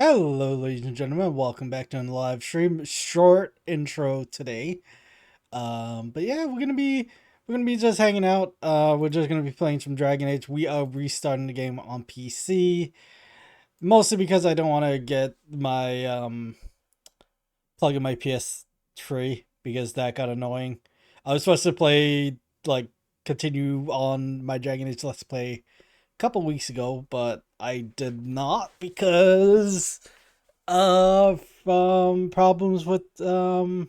Hello, ladies and gentlemen. Welcome back to a live stream. Short intro today. But yeah, we're gonna be just hanging out. We're just gonna be playing some Dragon Age. We are restarting the game on PC, mostly because I don't want to get my plug in my PS3 because that got annoying. I was supposed to play like continue on my Dragon Age Let's Play a couple weeks ago, but I did not because from problems with trying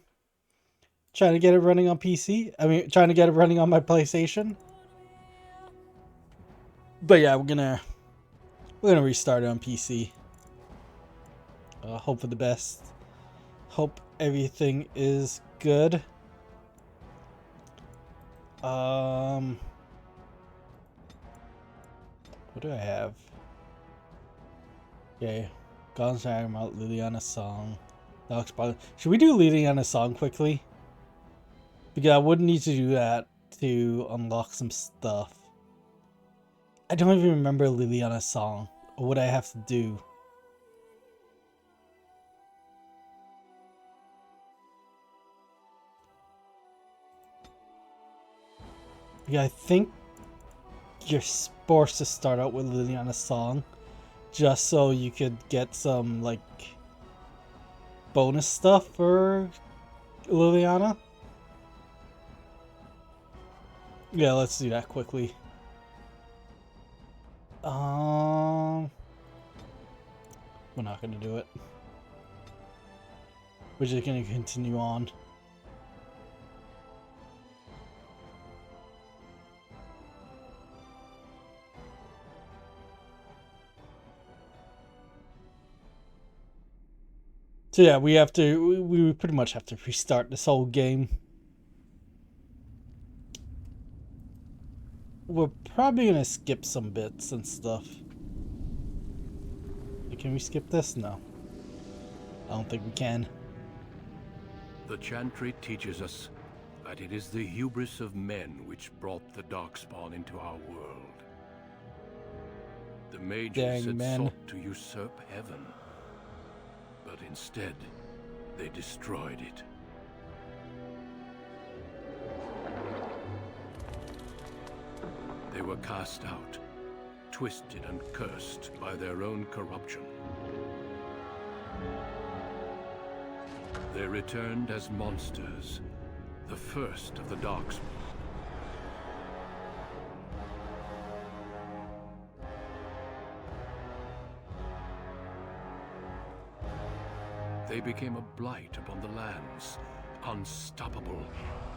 to get it running on PC. I mean, trying to get it running on my PlayStation. But yeah, we're gonna restart it on PC. Hope for the best. Hope everything is good. What do I have? Okay, Gone talking about Liliana song. Should we do Liliana song quickly? Because I would need to do that to unlock some stuff. I don't even remember Liliana's song or what I have to do. Yeah, I think you're forced to start out with Liliana's song just so you could get some like bonus stuff for Liliana. Yeah, let's do that quickly. We're not gonna do it. We're just gonna continue on. So yeah, we pretty much have to restart this whole game. We're probably gonna skip some bits and stuff. Can we skip this? No. I don't think we can. The Chantry teaches us that it is the hubris of men which brought the Darkspawn into our world. The mages had sought to usurp heaven, but instead, they destroyed it. They were cast out, twisted and cursed by their own corruption. They returned as monsters, the first of the Darkspawn. They became a blight upon the lands, unstoppable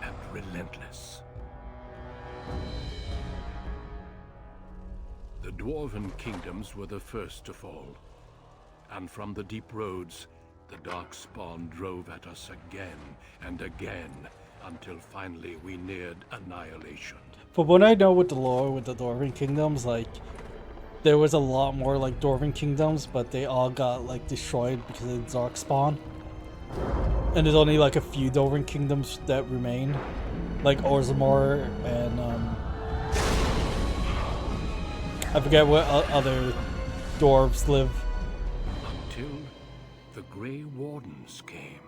and relentless. The Dwarven kingdoms were the first to fall, and from the deep roads, the Darkspawn drove at us again and again, until finally we neared annihilation. From what I know with the lore with the Dwarven kingdoms, like there was a lot more like Dwarven kingdoms, but they all got like destroyed because of the Darkspawn. And there's only like a few Dwarven kingdoms that remain, like Orzammar and I forget what other dwarves live. Until the Grey Wardens came.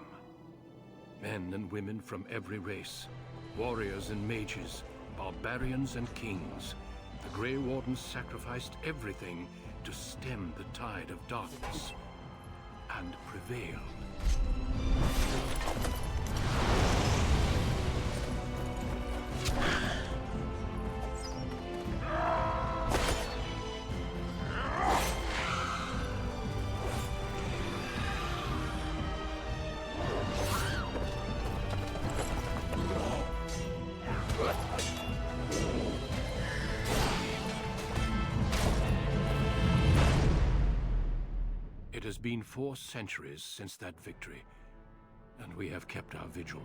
Men and women from every race, warriors and mages, barbarians and kings. The Grey Wardens sacrificed everything to stem the tide of darkness, and prevailed. It has been 4 centuries since that victory, and we have kept our vigil.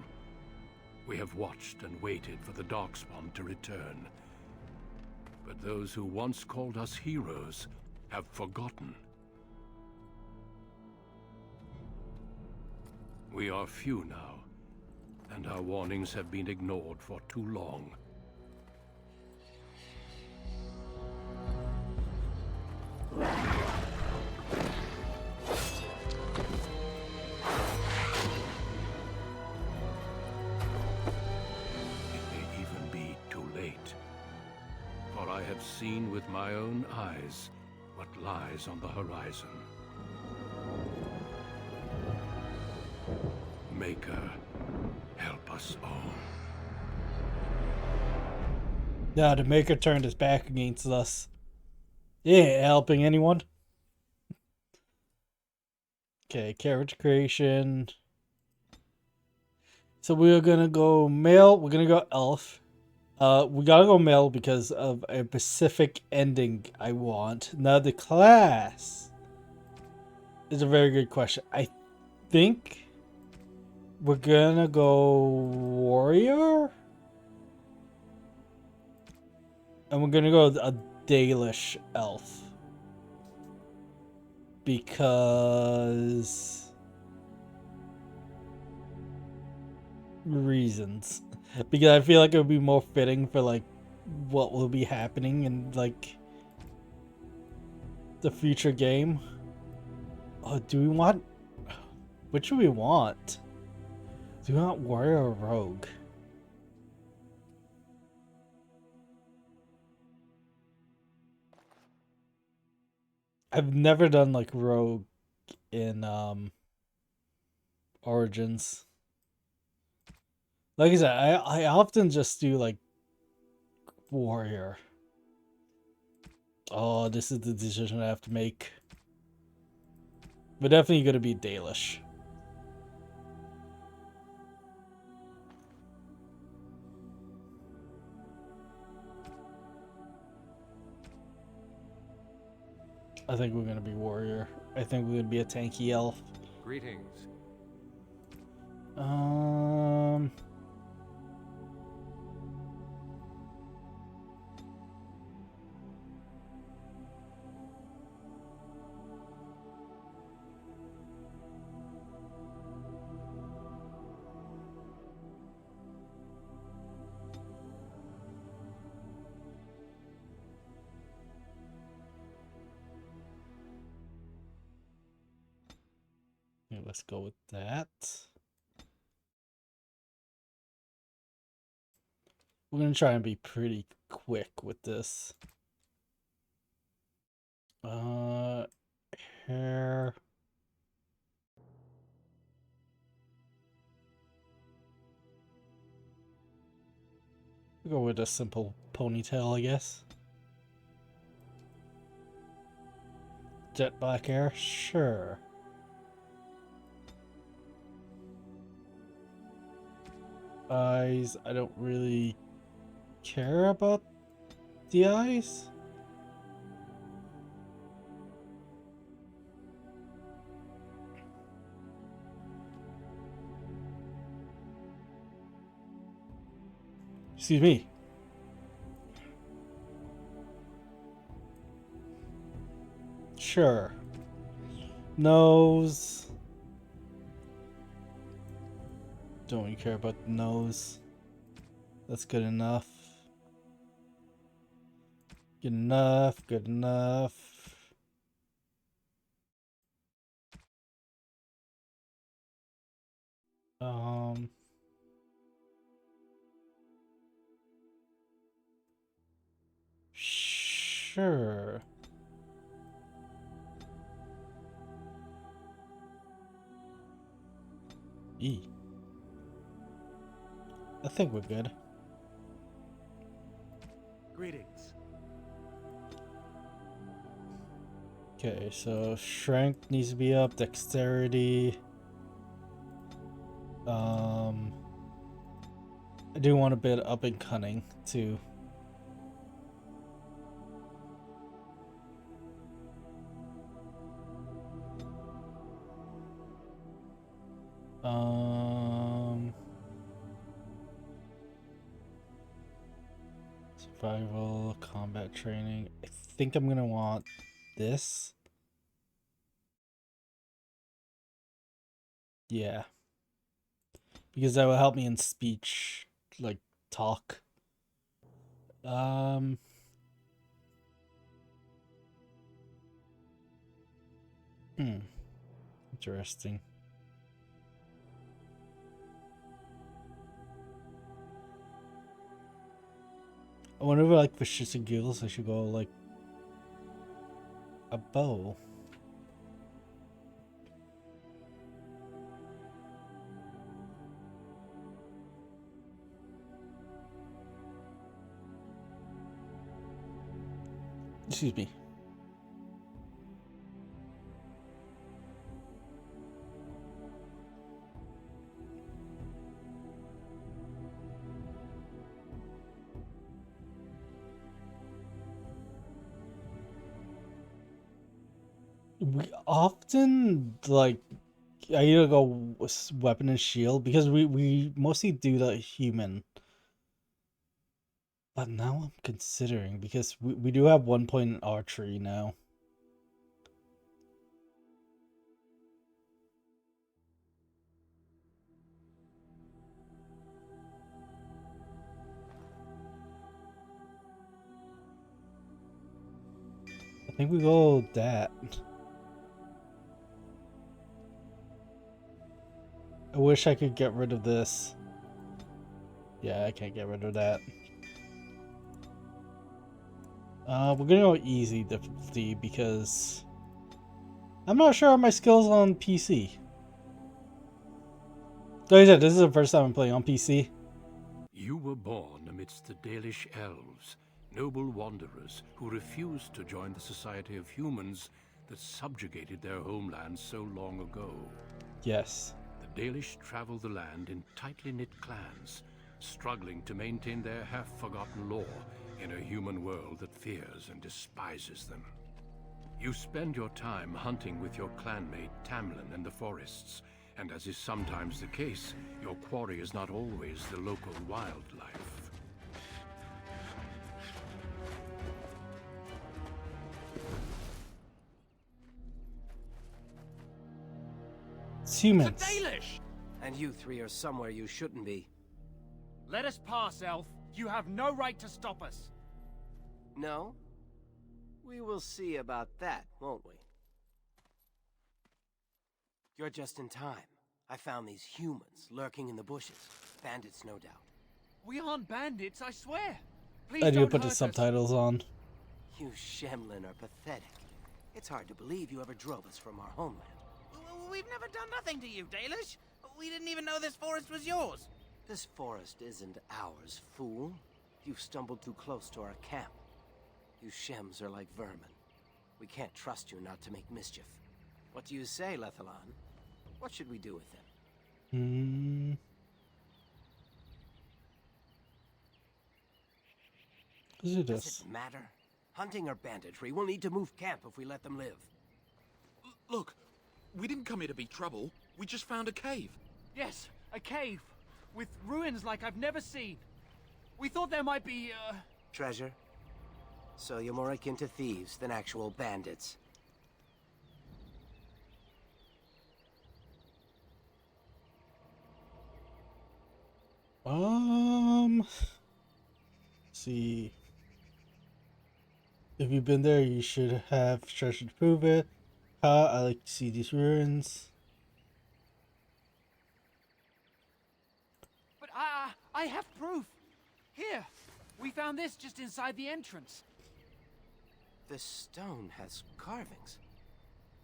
We have watched and waited for the Darkspawn to return. But those who once called us heroes have forgotten. We are few now, and our warnings have been ignored for too long. seen with my own eyes what lies on the horizon. Maker, help us all. Yeah, the Maker turned his back against us. He ain't helping anyone. Okay, character creation. So we're gonna go male. We're gonna go elf. We gotta go male because of a specific ending I want. Now the class is a very good question. I think we're gonna go warrior, and we're gonna go a Dalish elf because reasons. Because I feel like it would be more fitting for like what will be happening in like the future game. Oh, do we want? Which do we want? Do we want warrior or rogue? I've never done like rogue in Origins. Like I said, I often just do like warrior. Oh, this is the decision I have to make. But definitely gonna be Dalish. I think we're gonna be warrior. I think we're gonna be a tanky elf. Greetings. Yeah, let's go with that. We're gonna try and be pretty quick with this. Hair. We'll go with a simple ponytail, I guess. Jet black hair, sure. Eyes, I don't really care about the eyes. Excuse me. Sure. Nose. Don't really care about the nose. That's good enough. Good enough, good enough. Sure. E. I think we're good. Greetings. Okay, so strength needs to be up, dexterity. I do want a bit up in cunning too. Survival, combat training. I think I'm gonna want this. Yeah. Because that will help me in speech, like talk. Interesting. I I wonder if like for shits and giggles I should go like a bow. Excuse me. We often like I either go weapon and shield because we mostly do the human. But now I'm considering because we do have 1 point in archery now. I think we go that. I wish I could get rid of this. Yeah, I can't get rid of that. We're gonna go easy difficulty because I'm not sure of my skills on PC. Like I said, this is the first time I'm playing on PC. You were born amidst the Dalish elves, noble wanderers who refused to join the society of humans that subjugated their homeland so long ago. Yes. The Dalish travel the land in tightly knit clans, struggling to maintain their half-forgotten lore in a human world that fears and despises them. You spend your time hunting with your clanmate Tamlin in the forests, and as is sometimes the case, your quarry is not always the local wildlife. It's humans. The Dalish! And you three are somewhere you shouldn't be. Let us pass, Elf. You have no right to stop us. No? We will see about that, won't we? You're just in time. I found these humans lurking in the bushes. Bandits, no doubt. We aren't bandits, I swear. Please I do don't put the hurt us. subtitles on. You Shemlin are pathetic. It's hard to believe you ever drove us from our homeland. We've never done nothing to you, Dalish. We didn't even know this forest was yours. This forest isn't ours, fool. You've stumbled too close to our camp. You Shems are like vermin. We can't trust you not to make mischief. What do you say, Lethalon? What should we do with him? Is it Does this? it matter? Hunting or banditry, we'll need to move camp if we let them live. Look, we didn't come here to be trouble. We just found a cave. Yes, a cave. With ruins like I've never seen. We thought there might be, Treasure? So you're more akin to thieves than actual bandits. See. If you've been there, you should have treasure to prove it. I like to see these ruins. But I have proof. Here, we found this just inside the entrance. This stone has carvings.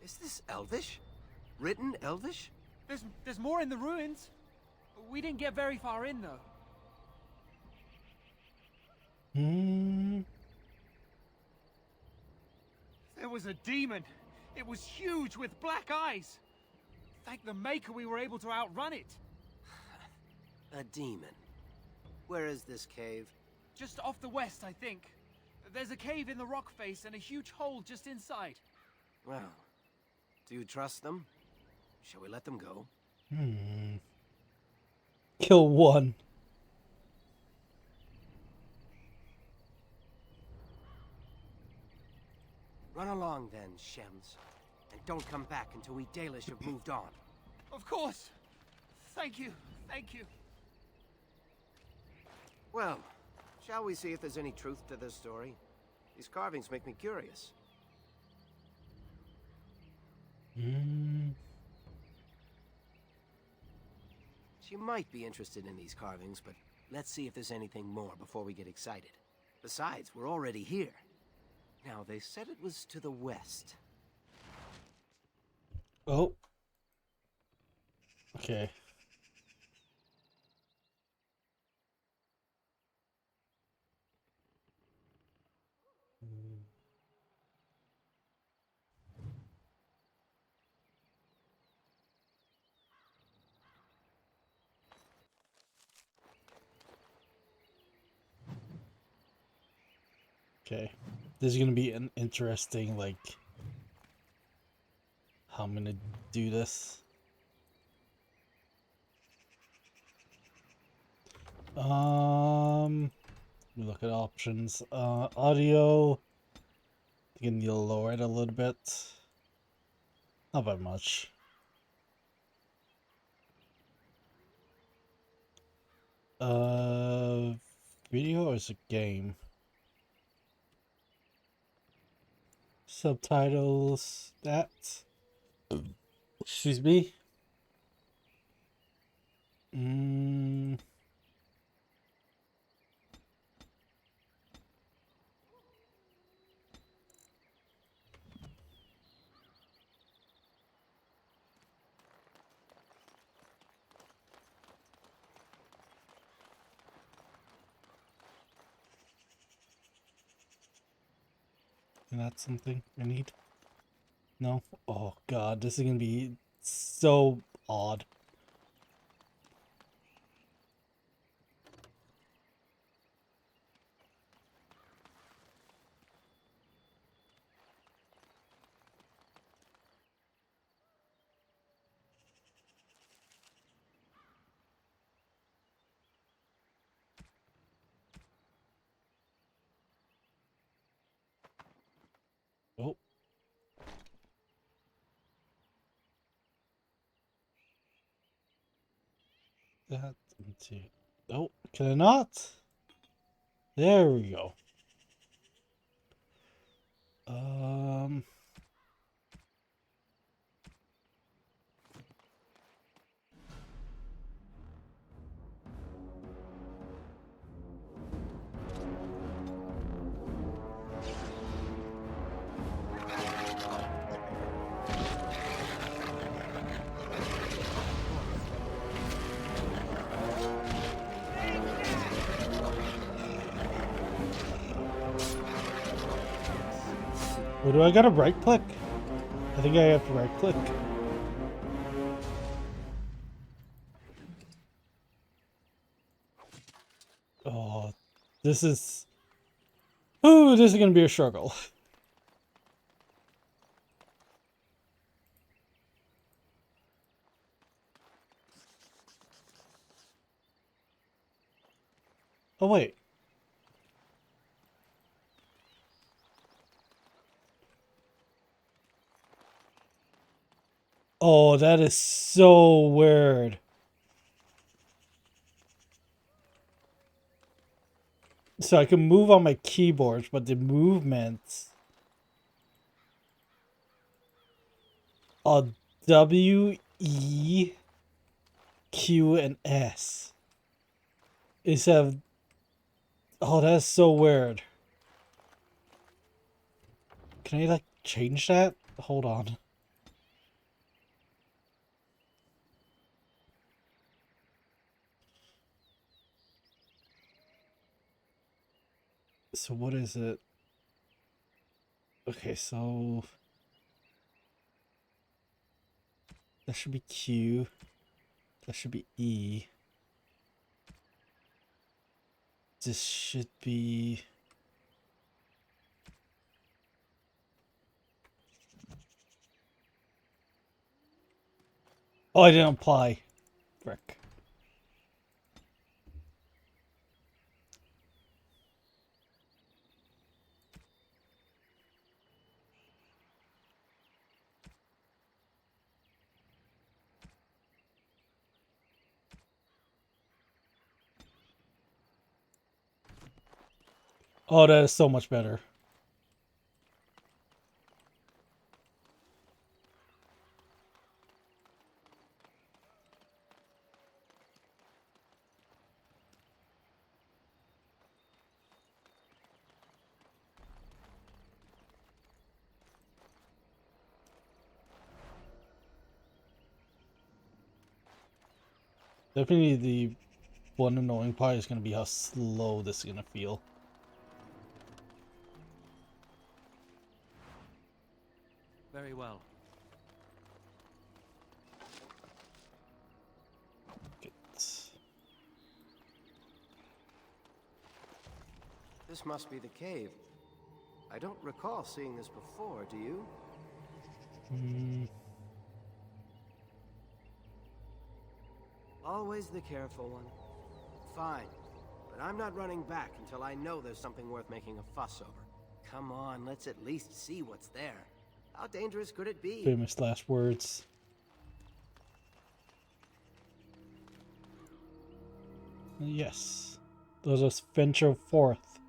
Is this Elvish? Written Elvish? There's more in the ruins. We didn't get very far in, though. There was a demon. It was huge with black eyes. Thank the Maker we were able to outrun it. A demon. Where is this cave? Just off the west, I think. There's a cave in the rock face and a huge hole just inside. Well, do you trust them? Shall we let them go? Kill one. Run along then, Shems. And don't come back until we Dalish have moved on. Of course. Thank you. Thank you. Well, shall we see if there's any truth to this story? These carvings make me curious. She might be interested in these carvings, but let's see if there's anything more before we get excited. Besides, we're already here. Now, they said it was to the west. Oh. Okay. Okay. This is gonna be an interesting, like, how I'm gonna do this. Let me look at options. Audio. You can lower it a little bit. Not by much. Video is a game. Subtitles. That. Excuse me. And that's something I need. No? Oh god, this is gonna be so odd. Oh. That into. Oh, can I not? There we go. What do I gotta right click? I think I have to right click. Oh, this is. Ooh, this is gonna be a struggle. Oh, wait. Oh, that is so weird. So I can move on my keyboards, but the movements are W, E, Q, and S. Instead of... Oh, that's so weird. Can I, like, change that? Hold on. So what is it? Okay, so... That should be Q. That should be E. This should be... Oh, I didn't apply. Frick. Oh, that is so much better. Definitely the one annoying part is going to be how slow this is going to feel. Very well. Get... This must be the cave. I don't recall seeing this before, do you? Always the careful one. Fine, but I'm not running back until I know there's something worth making a fuss over. Come on, let's at least see what's there. How dangerous could it be? Famous last words. Yes. Let us venture forth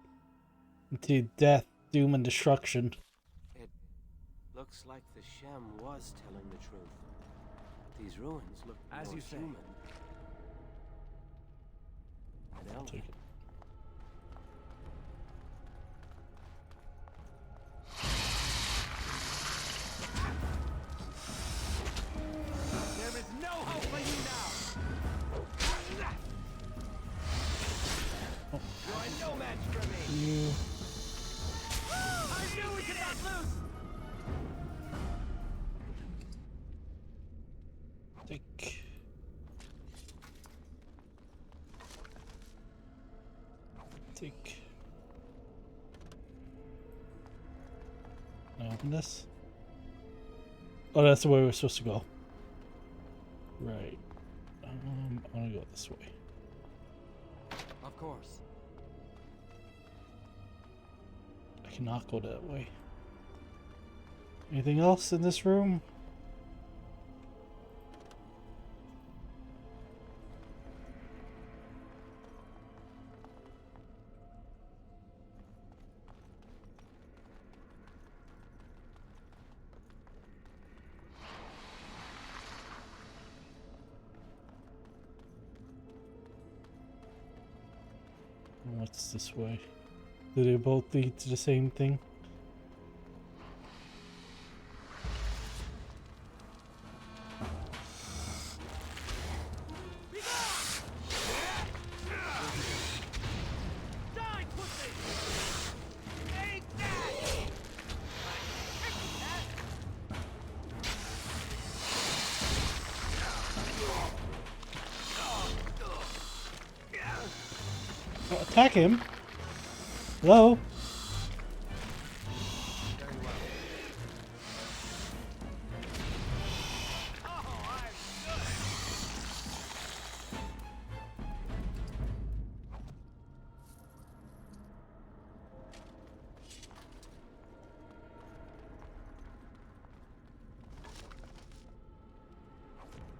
into death, doom, and destruction. It looks like the Shem was telling the truth. These ruins look As more you say. human. And elven. Take it. There is no hope for you now. You're no match for me. You I knew we could not lose. take. Take. Can I open this? Oh, that's the way we're supposed to go. Right. I want to go this way. Of course. I cannot go that way. Anything else in this room? What's this way? Do they both lead to the same thing? Die, pussy! Take that! Attack him! Hello?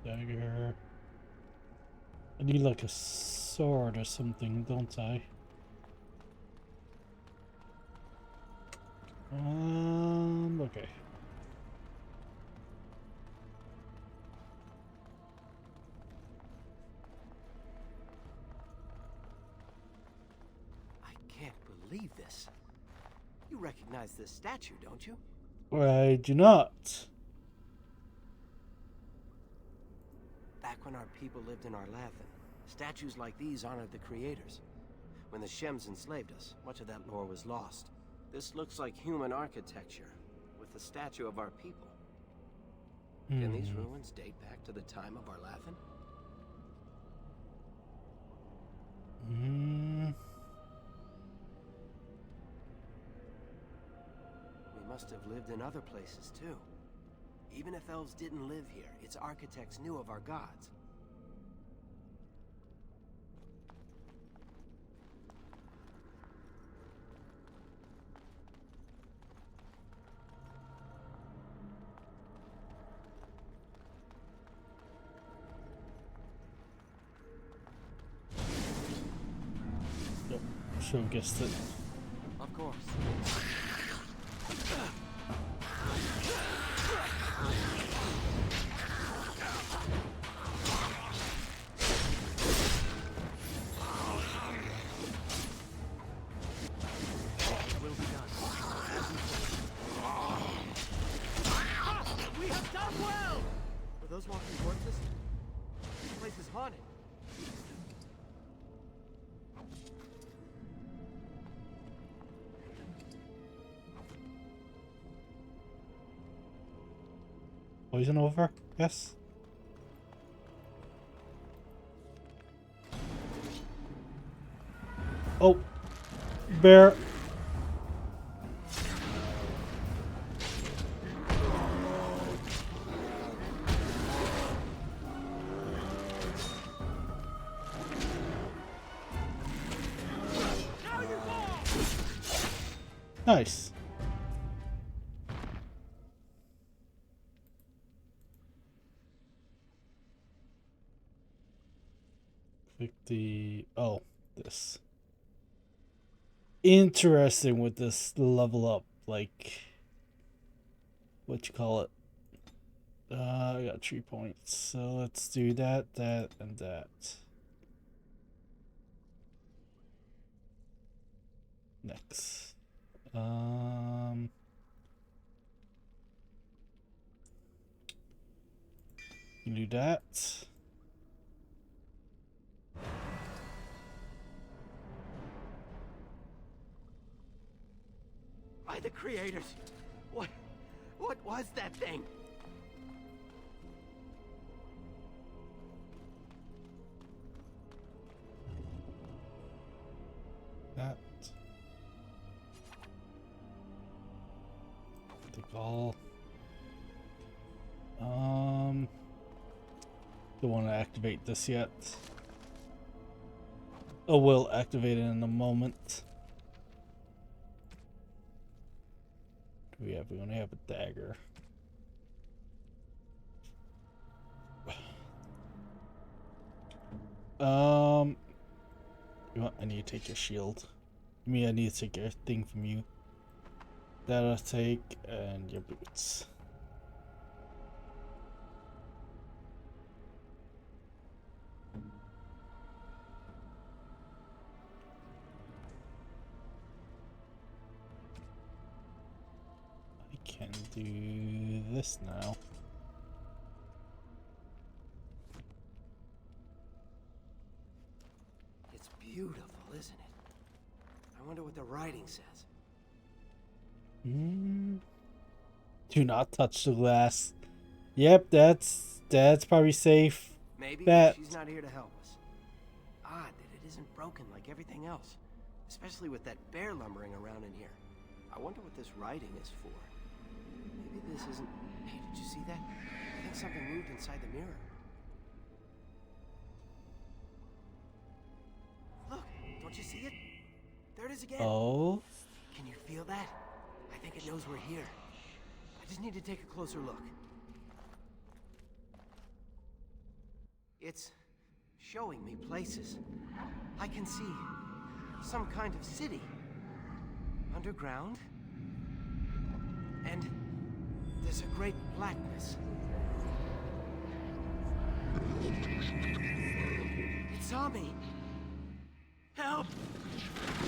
Dagger. I need like a sword or something, don't I? Okay. I can't believe this. You recognize this statue, don't you? I do not. Back when our people lived in Arlathan, statues like these honored the creators. When the Shems enslaved us, much of that lore was lost. This looks like human architecture, with the statue of our people. Can these ruins date back to the time of Arlathan? We must have lived in other places too. Even if elves didn't live here, its architects knew of our gods. So I guess that. Of course. We have done well! Were those walking towards us? This place is haunted. Poison over? Yes. Oh, bear. Nice. Click the this. Interesting with this level up, like what you call it. I got 3 points, so let's do that, and that. Next. You do that. By the creators, what was that thing? That. Take all. Don't want to activate this yet. Oh, we'll activate it in a moment. Do we have? We only have a dagger. You want? I need to take your shield. I mean, I need to take your thing from you. That I'll take, and your boots. I can do this now. It's beautiful, isn't it? I wonder what the writing says. Do not touch the glass. Yep, that's probably safe. Maybe Bet. she's not here to help us. Odd that it isn't broken like everything else, especially with that bear lumbering around in here. I wonder what this writing is for. Maybe this isn't... Hey, did you see that? I think something moved inside the mirror. Look, don't you see it? There it is again. Oh. Can you feel that? I think it knows we're here. I just need to take a closer look. It's showing me places. I can see some kind of city. Underground. And there's a great blackness. It saw me. Help!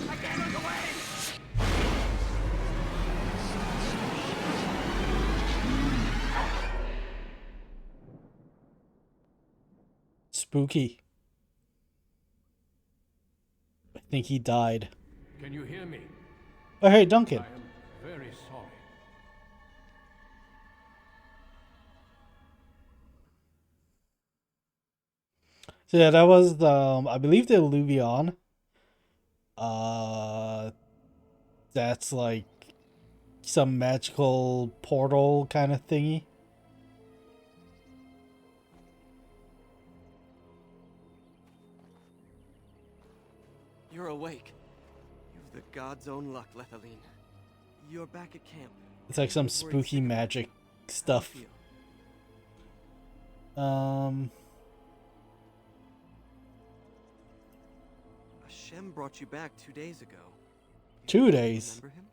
I can't look away! Spooky. I think he died. Can you hear me? Oh, hey, Duncan. I am very sorry. So yeah, that was the I believe the Illuvion. That's like some magical portal kind of thingy. You're awake. You've the god's own luck, Lethaline. You're back at camp. It's like some Worried spooky sick. magic How do you stuff. feel? Hashem brought you back 2 days ago. You 2 days. remember him?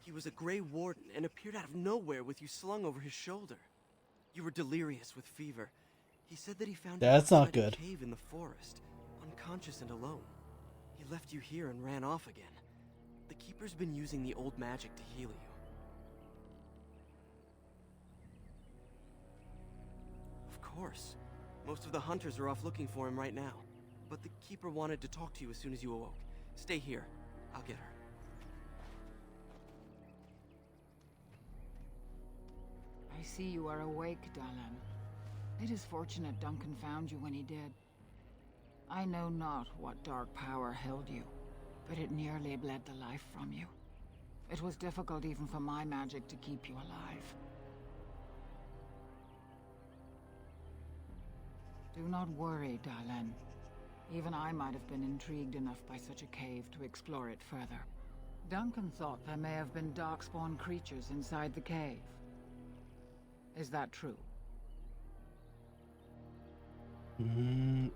He was a Grey Warden and appeared out of nowhere with you slung over his shoulder. You were delirious with fever. He said that he found you That's not outside a good. cave in the forest, unconscious and alone. He left you here and ran off again. The Keeper's been using the old magic to heal you. Of course. Most of the hunters are off looking for him right now. But the Keeper wanted to talk to you as soon as you awoke. Stay here. I'll get her. I see you are awake, Dahlan. It is fortunate Duncan found you when he did. I know not what dark power held you, but it nearly bled the life from you. It was difficult even for my magic to keep you alive. Do not worry, Dahlan. Even I might have been intrigued enough by such a cave to explore it further. Duncan thought there may have been darkspawn creatures inside the cave. Is that true?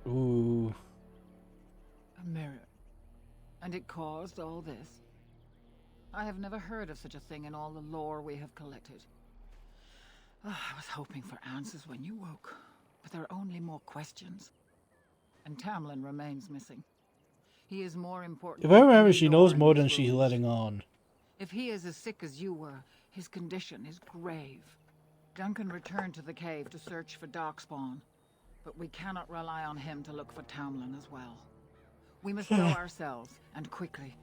Ooh. A mirror. And it caused all this? I have never heard of such a thing in all the lore we have collected. I was hoping for answers when you woke, but there are only more questions. And Tamlin remains missing. He is more important. If I remember, than she any knows lore in more these than she's ruins. letting on. If he is as sick as you were, his condition is grave. Duncan returned to the cave to search for Darkspawn, but we cannot rely on him to look for Tamlin as well. We must go ourselves, and quickly.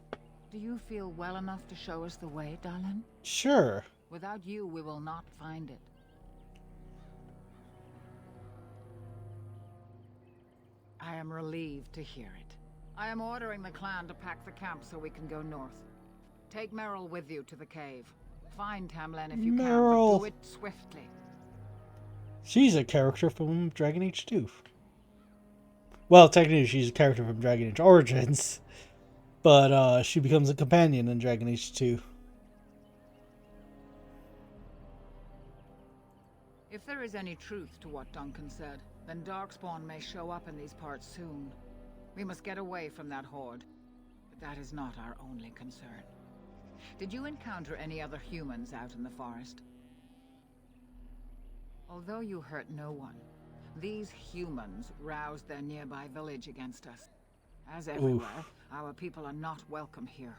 Do you feel well enough to show us the way, Dahlan? Sure. Without you, we will not find it. I am relieved to hear it. I am ordering the clan to pack the camp so we can go north. Take Merrill with you to the cave. Find Tamlin if you Merrill. can, but do it swiftly. She's a character from Dragon Age 2. Well, technically she's a character from Dragon Age Origins, but she becomes a companion in Dragon Age 2. If there is any truth to what Duncan said, then Darkspawn may show up in these parts soon. We must get away from that horde. But that is not our only concern. Did you encounter any other humans out in the forest? Although you hurt no one, these humans roused their nearby village against us. As everywhere, our people are not welcome here.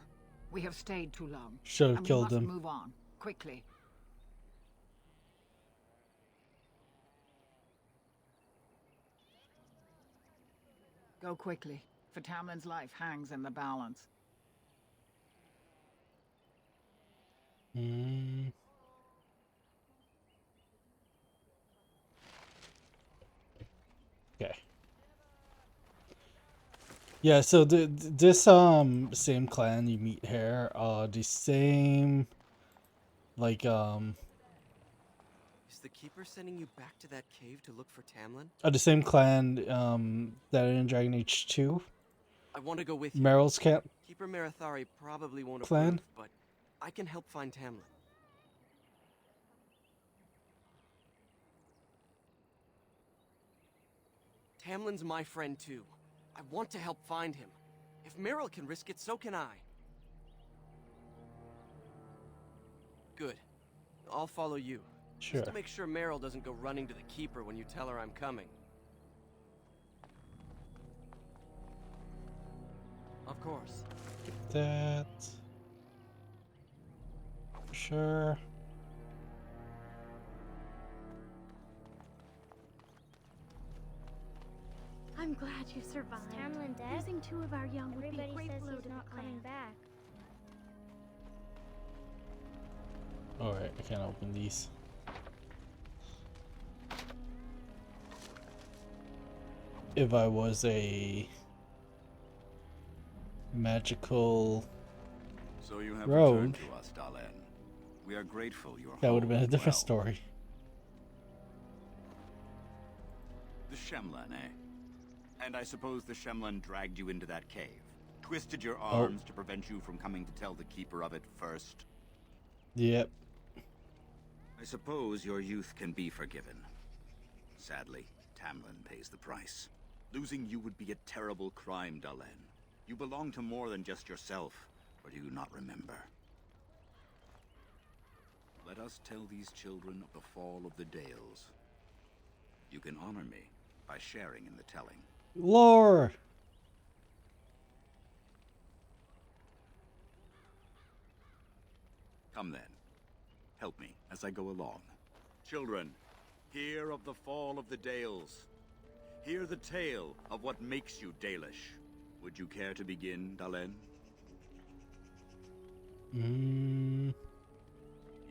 We have stayed too long. Should have and killed we must them. move on, quickly. Go quickly, for Tamlin's life hangs in the balance. Okay. Yeah, so this same clan you meet here, the same like Is the Keeper sending you back to that cave to look for Tamlin? the same clan that in Dragon Age 2, I want to go with you. Meryl's camp. Keeper Marathari probably won't Clan? approve, but I can help find Tamlin. Tamlin's my friend too. I want to help find him. If Meryl can risk it, so can I. Good. I'll follow you. Sure. Just to make sure Meryl doesn't go running to the Keeper when you tell her I'm coming. Of course. That. Sure. I'm glad you survived. Is Tamlin dead? Losing 2 of our young would be a Everybody great says blow he's to the not clan. coming back. Alright, I can't open these. If I was a magical So you have rogue, returned to us, Dahlan. We are grateful you're that would have been a home different well. story. The Shemlan, eh? And I suppose the Shemlan dragged you into that cave, twisted your arms to prevent you from coming to tell the Keeper of it first. Yep. I suppose your youth can be forgiven. Sadly, Tamlin pays the price. Losing you would be a terrible crime, Dahlan. You belong to more than just yourself, or do you not remember? Let us tell these children of the fall of the Dales. You can honor me by sharing in the telling. Lore! Come then. Help me as I go along. Children, Hear of the fall of the Dales. Hear the tale of what makes you Dalish. Would you care to begin, Dalen?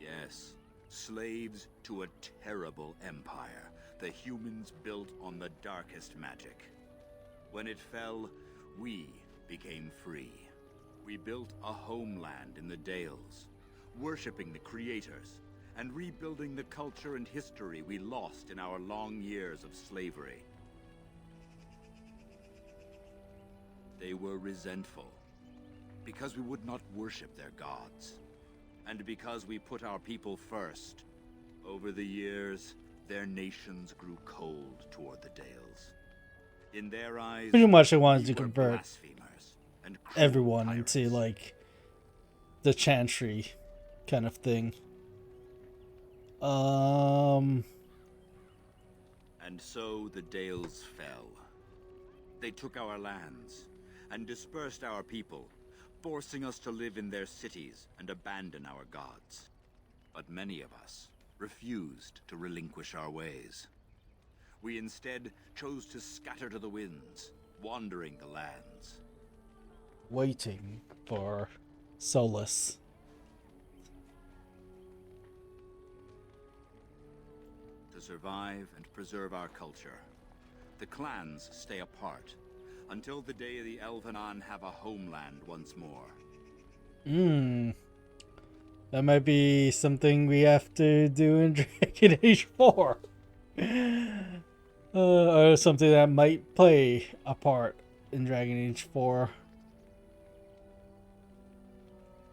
Yes, slaves to a terrible empire the humans built on the darkest magic. When it fell, we became free. We built a homeland in the Dales, worshipping the creators, and rebuilding the culture and history we lost in our long years of slavery. They were resentful, because we would not worship their gods, and because we put our people first. Over the years, their nations grew cold toward the Dales. In their eyes, Pretty much they wanted to we were convert blasphemers and cruel everyone tyrants. into like the Chantry kind of thing. And so the Dales fell. They took our lands and dispersed our people, forcing us to live in their cities and abandon our gods. But many of us refused to relinquish our ways. We instead chose to scatter to the winds, wandering the lands. Waiting for solace. To survive and preserve our culture, the clans stay apart until the day the Elvenon have a homeland once more. That might be something we have to do in Dragon Age 4. Or something that might play a part in Dragon Age 4.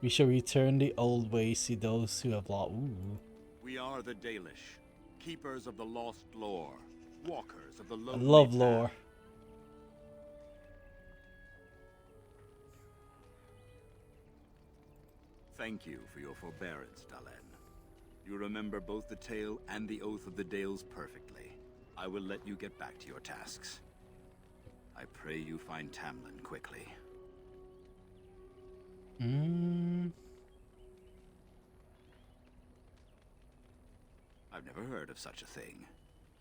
We shall return the old ways to those who have lost. Ooh. We are the Dalish, keepers of the lost lore, walkers of the I lonely love path. lore. Thank you for your forbearance, Dalen. You remember both the tale and the Oath of the Dales perfectly. I will let you get back to your tasks. I pray you find Tamlin quickly. I've never heard of such a thing.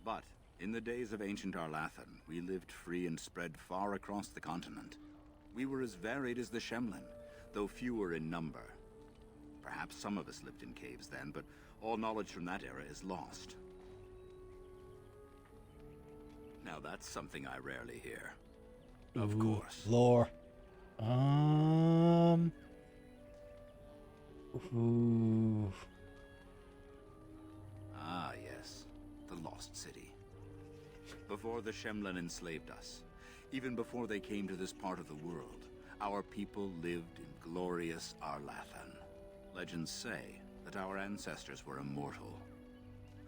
But in the days of ancient Arlathan, we lived free and spread far across the continent. We were as varied as the Shemlin, though fewer in number. Perhaps some of us lived in caves then, but all knowledge from that era is lost. Now that's something I rarely hear. Of course. Lore. Ooh. Ah, yes. The Lost City. Before the Shemlin enslaved us, even before they came to this part of the world, our people lived in glorious Arlathan. Legends say that our ancestors were immortal,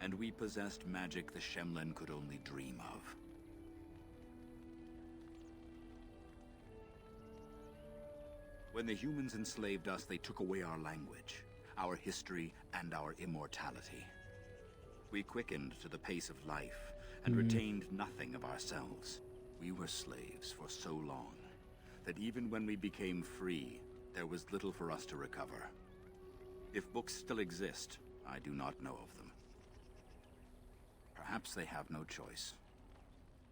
and we possessed magic the Shemlin could only dream of. When the humans enslaved us, they took away our language, our history, and our immortality. We quickened to the pace of life and retained nothing of ourselves. We were slaves for so long that even when we became free, there was little for us to recover. If books still exist, I do not know of them. Perhaps they have no choice.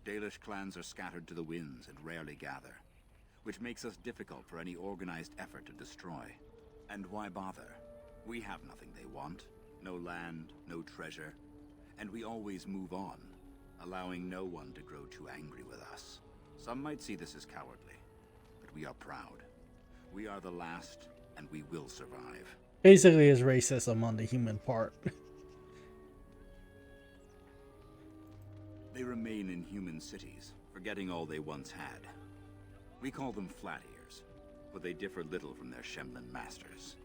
Dalish clans are scattered to the winds and rarely gather, which makes us difficult for any organized effort to destroy. And why bother? We have nothing they want. No land, no treasure, and we always move on, allowing no one to grow too angry with us. Some might see this as cowardly, but we are proud. We are the last, and we will survive. Basically, it's racism on the human part. They remain in human cities, forgetting all they once had. We call them Flat Ears, but they differ little from their Shemlin masters.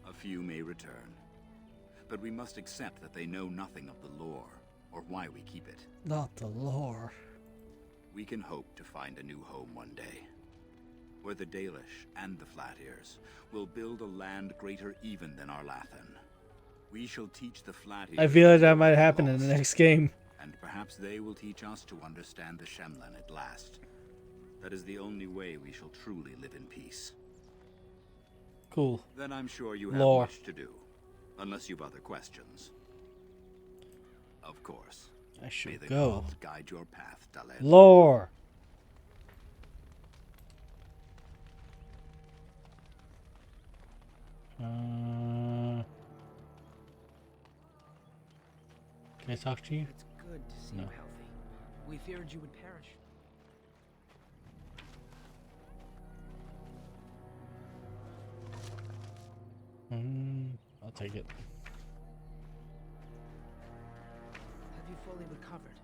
A few may return, but we must accept that they know nothing of the lore, or why we keep it. Not the lore. We can hope to find a new home one day, where the Dalish and the Flat Ears will build a land greater even than Arlathan. We shall teach the Flat Ears. I feel like that might happen in the next game. And perhaps they will teach us to understand the Shemlin at last. That is the only way we shall truly live in peace. Cool. Then I'm sure you have Lore. much to do, unless you've other questions. Of course. I May should the go. gods guide your path, Dalen. Lore. Can I talk to you? It's good to see No. you healthy. We feared you would perish. I'll take it. Have you fully recovered?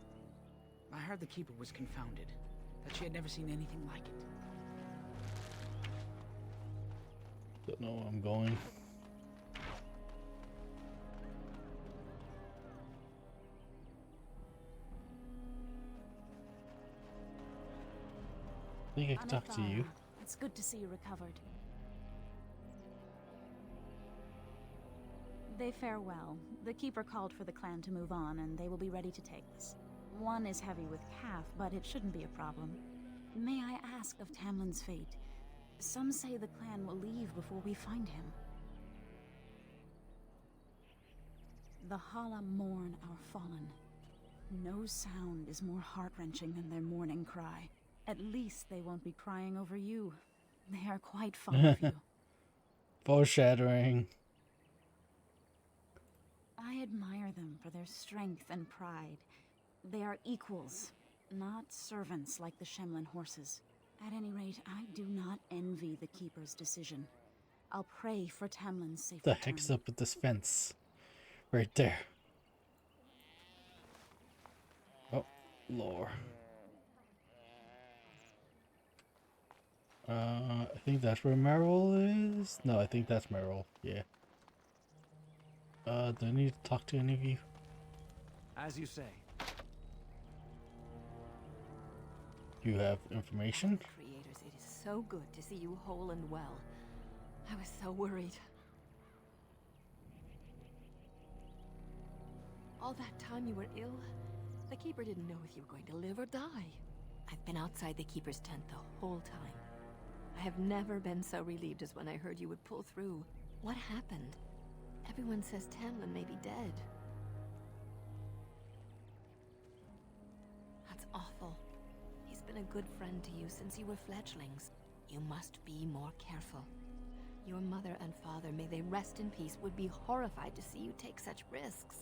I heard the Keeper was confounded, that she had never seen anything like it. Don't know where I'm going. I think I can talk to you. It's good to see you recovered. They fare well. The Keeper called for the clan to move on, and they will be ready to take us. One is heavy with calf, but it shouldn't be a problem. May I ask of Tamlin's fate? Some say the clan will leave before we find him. The Hala mourn our fallen. No sound is more heart-wrenching than their mourning cry. At least they won't be crying over you. They are quite fond of you. Foreshadowing. I admire them for their strength and pride. They are equals, not servants like the Shemlin horses. At any rate, I do not envy the Keeper's decision. I'll pray for Tamlin's safe The return. heck's up with this fence? Right there. Oh, lore. I think that's where Meryl is. No, I think that's Meryl. Yeah. Do I need to talk to any of you? As you say. You have information? Creators, it is so good to see you whole and well. I was so worried. All that time you were ill, the Keeper didn't know if you were going to live or die. I've been outside the Keeper's tent the whole time. I have never been so relieved as when I heard you would pull through. What happened? Everyone says Tamlin may be dead. That's awful. He's been a good friend to you since you were fledglings. You must be more careful. Your mother and father, may they rest in peace, would be horrified to see you take such risks.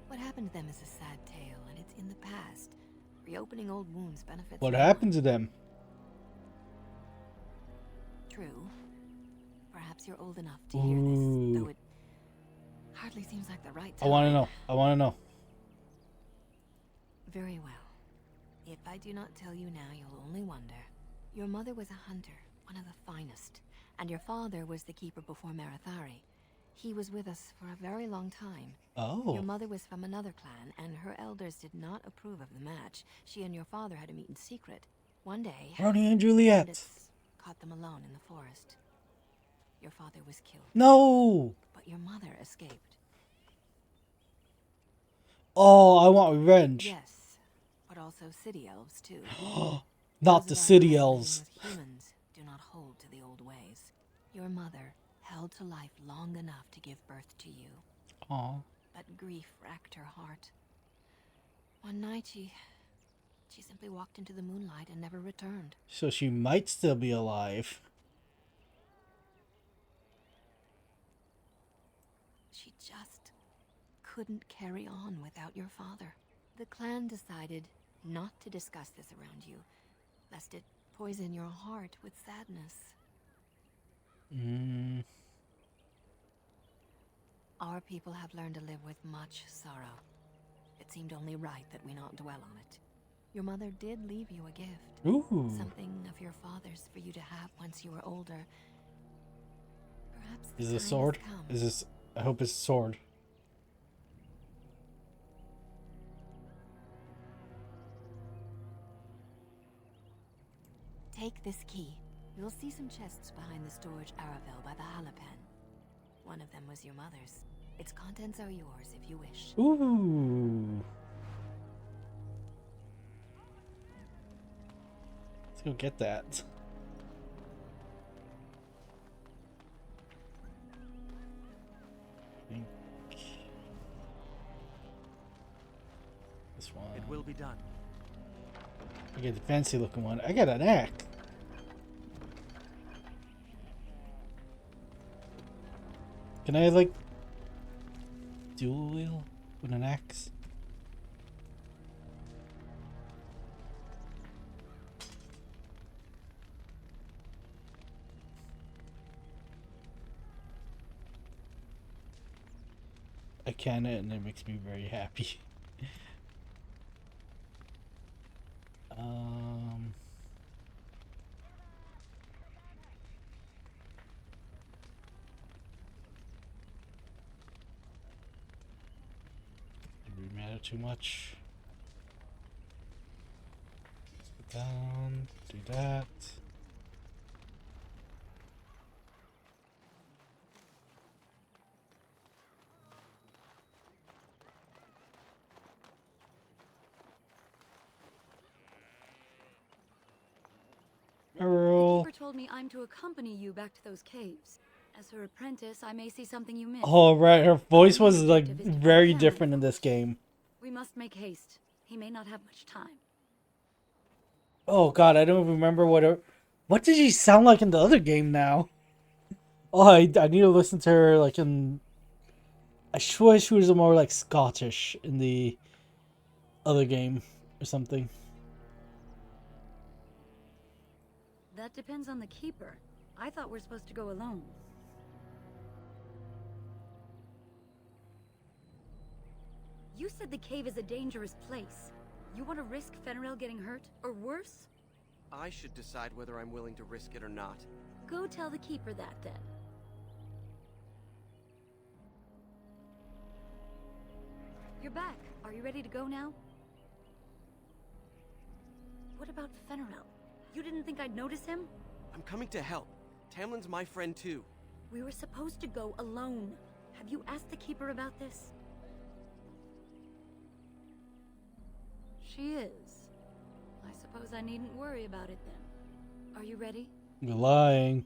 What happened to them is a sad tale, and it's in the past. Reopening old wounds benefits What no happened one. to them? True. Perhaps you're old enough to hear this, though it hardly seems like the right time. I want to know. I want to know. Very well. If I do not tell you now, you'll only wonder. Your mother was a hunter, one of the finest, and your father was the Keeper before Marathari. He was with us for a very long time. Oh. Your mother was from another clan, and her elders did not approve of the match. She and your father had to meet in secret. One day, Romeo and Juliet. bandits caught them alone in the forest. Your father was killed. No. But your mother escaped. Oh, I want revenge. Yes, but also city elves too. Not the Those of us city living elves. with humans do not hold to the old ways. Your mother held to life long enough to give birth to you. Aw. But grief racked her heart. One night she simply walked into the moonlight and never returned. So she might still be alive. She just couldn't carry on without your father. The clan decided not to discuss this around you, lest it poison your heart with sadness. Our people have learned to live with much sorrow. It seemed only right that we not dwell on it. Your mother did leave you a gift. Ooh. Something of your father's for you to have once you were older. Perhaps the Is time this has sword? come. Is this? I hope it's a sword. Take this key. You'll see some chests behind the storage Aravel by the Halapan. One of them was your mother's. Its contents are yours if you wish. Ooh. Let's go get that. This one. It will be done. I get the fancy looking one. I got an axe. Can I like dual wheel with an axe? I can, and it makes me very happy. Did we matter too much? Let's go down, do that. The keeper told me I'm to accompany you back to those caves. As her apprentice, I may see something you missed. Oh right, her voice was like very different in this game. We must make haste. He may not have much time. Oh god, I don't remember what did she sound like in the other game now? Oh, I need to listen to her like in. I swear she was more like Scottish in the other game or something. That depends on the keeper. I thought we're supposed to go alone. You said the cave is a dangerous place. You want to risk Fenrir getting hurt, or worse? I should decide whether I'm willing to risk it or not. Go tell the keeper that, then. You're back. Are you ready to go now? What about Fenrir? You didn't think I'd notice him? I'm coming to help. Tamlin's my friend too. We were supposed to go alone. Have you asked the keeper about this? She is. I suppose I needn't worry about it then. Are you ready? You're lying.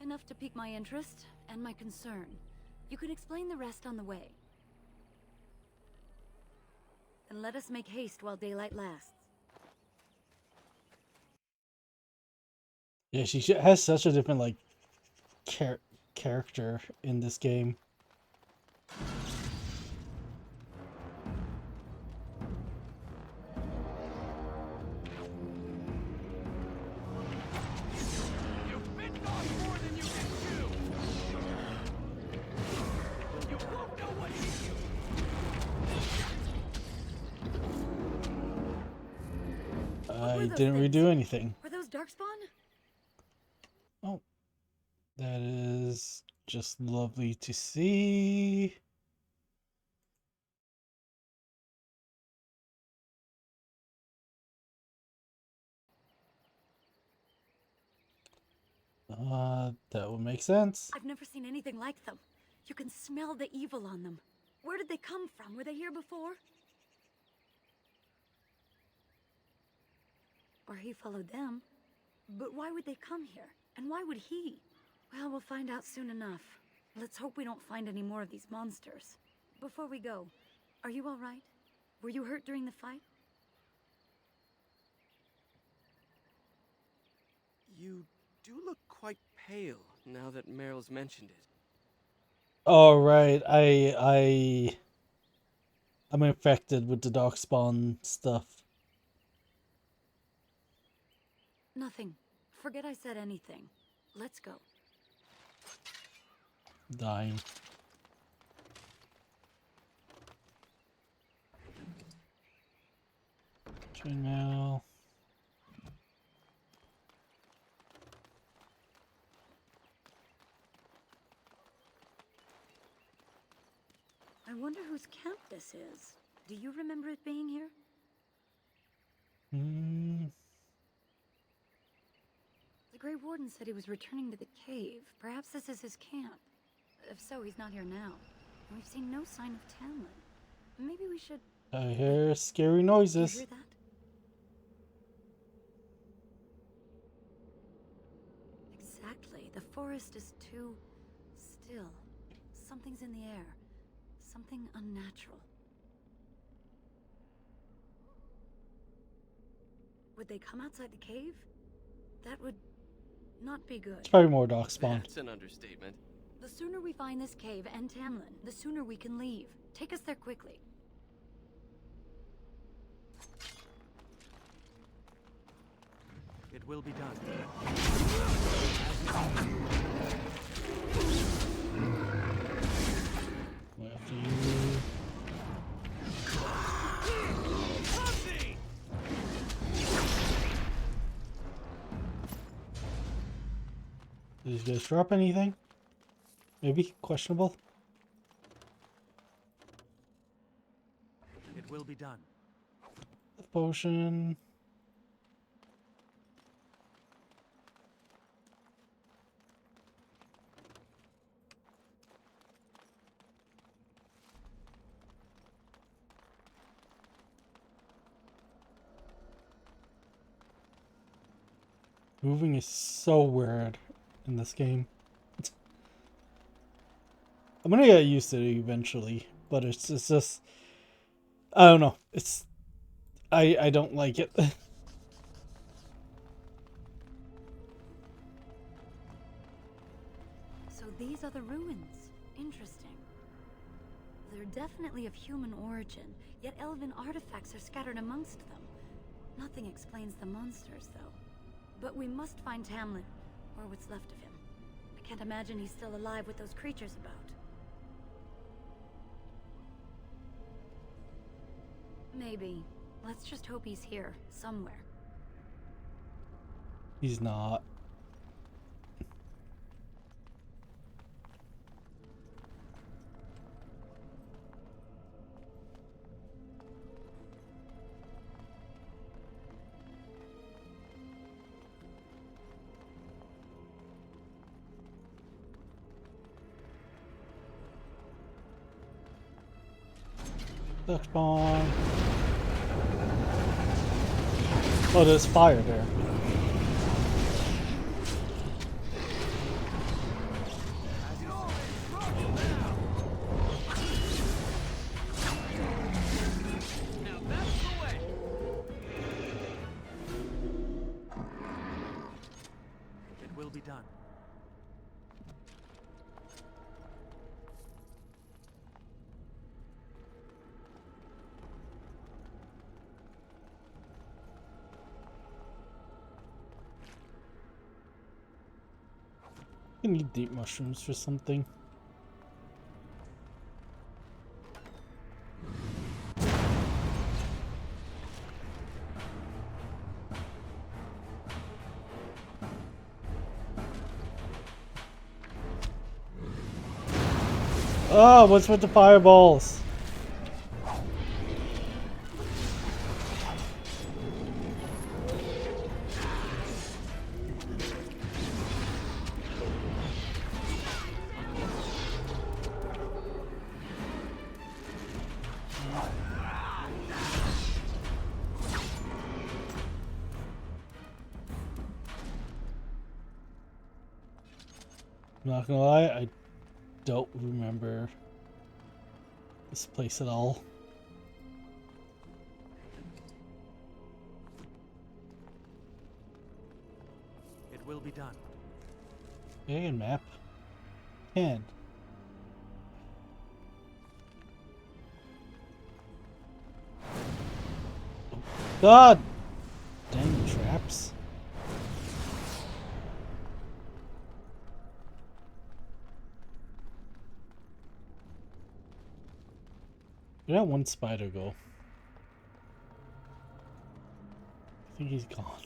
Enough to pique my interest and my concern. You can explain the rest on the way. And let us make haste while daylight lasts. Yeah, she has such a different like character in this game. I didn't redo anything. Were those Darkspawn? Oh, that is just lovely to see. That would make sense. I've never seen anything like them. You can smell the evil on them. Where did they come from? Were they here before? Or he followed them. But why would they come here? And why would he? Well, we'll find out soon enough. Let's hope we don't find any more of these monsters. Before we go, are you all right? Were you hurt during the fight? You do look quite pale now that Meryl's mentioned it. All right, I'm infected with the Darkspawn stuff. Nothing. Forget I said anything. Let's go. Dying. Chainmail. I wonder whose camp this is. Do you remember it being here? The Grey Warden said he was returning to the cave. Perhaps this is his camp. If so, he's not here now. And we've seen no sign of Tamlin. Maybe we should... I hear scary noises. You hear that? exactly. The forest is too still. Something's in the air. Something unnatural. Would they come outside the cave? That would not be good. It's probably more dock spawn. That's an understatement. The sooner we find this cave and Tamlin, the sooner we can leave. Take us there quickly. It will be done. After you. Did you guys drop anything? Maybe questionable. It will be done. The potion. Moving is so weird in this game. I'm gonna get used to it eventually, but it's just I don't know. I don't like it. So these are the ruins. Interesting. They're definitely of human origin, yet elven artifacts are scattered amongst them. Nothing explains the monsters, though. But we must find Tamlin, or what's left of him. I can't imagine he's still alive with those creatures about. Maybe. Let's just hope he's here, somewhere. He's not. Duck spawn. Oh, there's fire there. It will be done. I need deep mushrooms for something. Oh, what's with the fireballs? Not gonna lie, I don't remember this place at all. It will be done. Okay, map. 10. God! Dang traps. Where'd that one spider go? I think he's gone.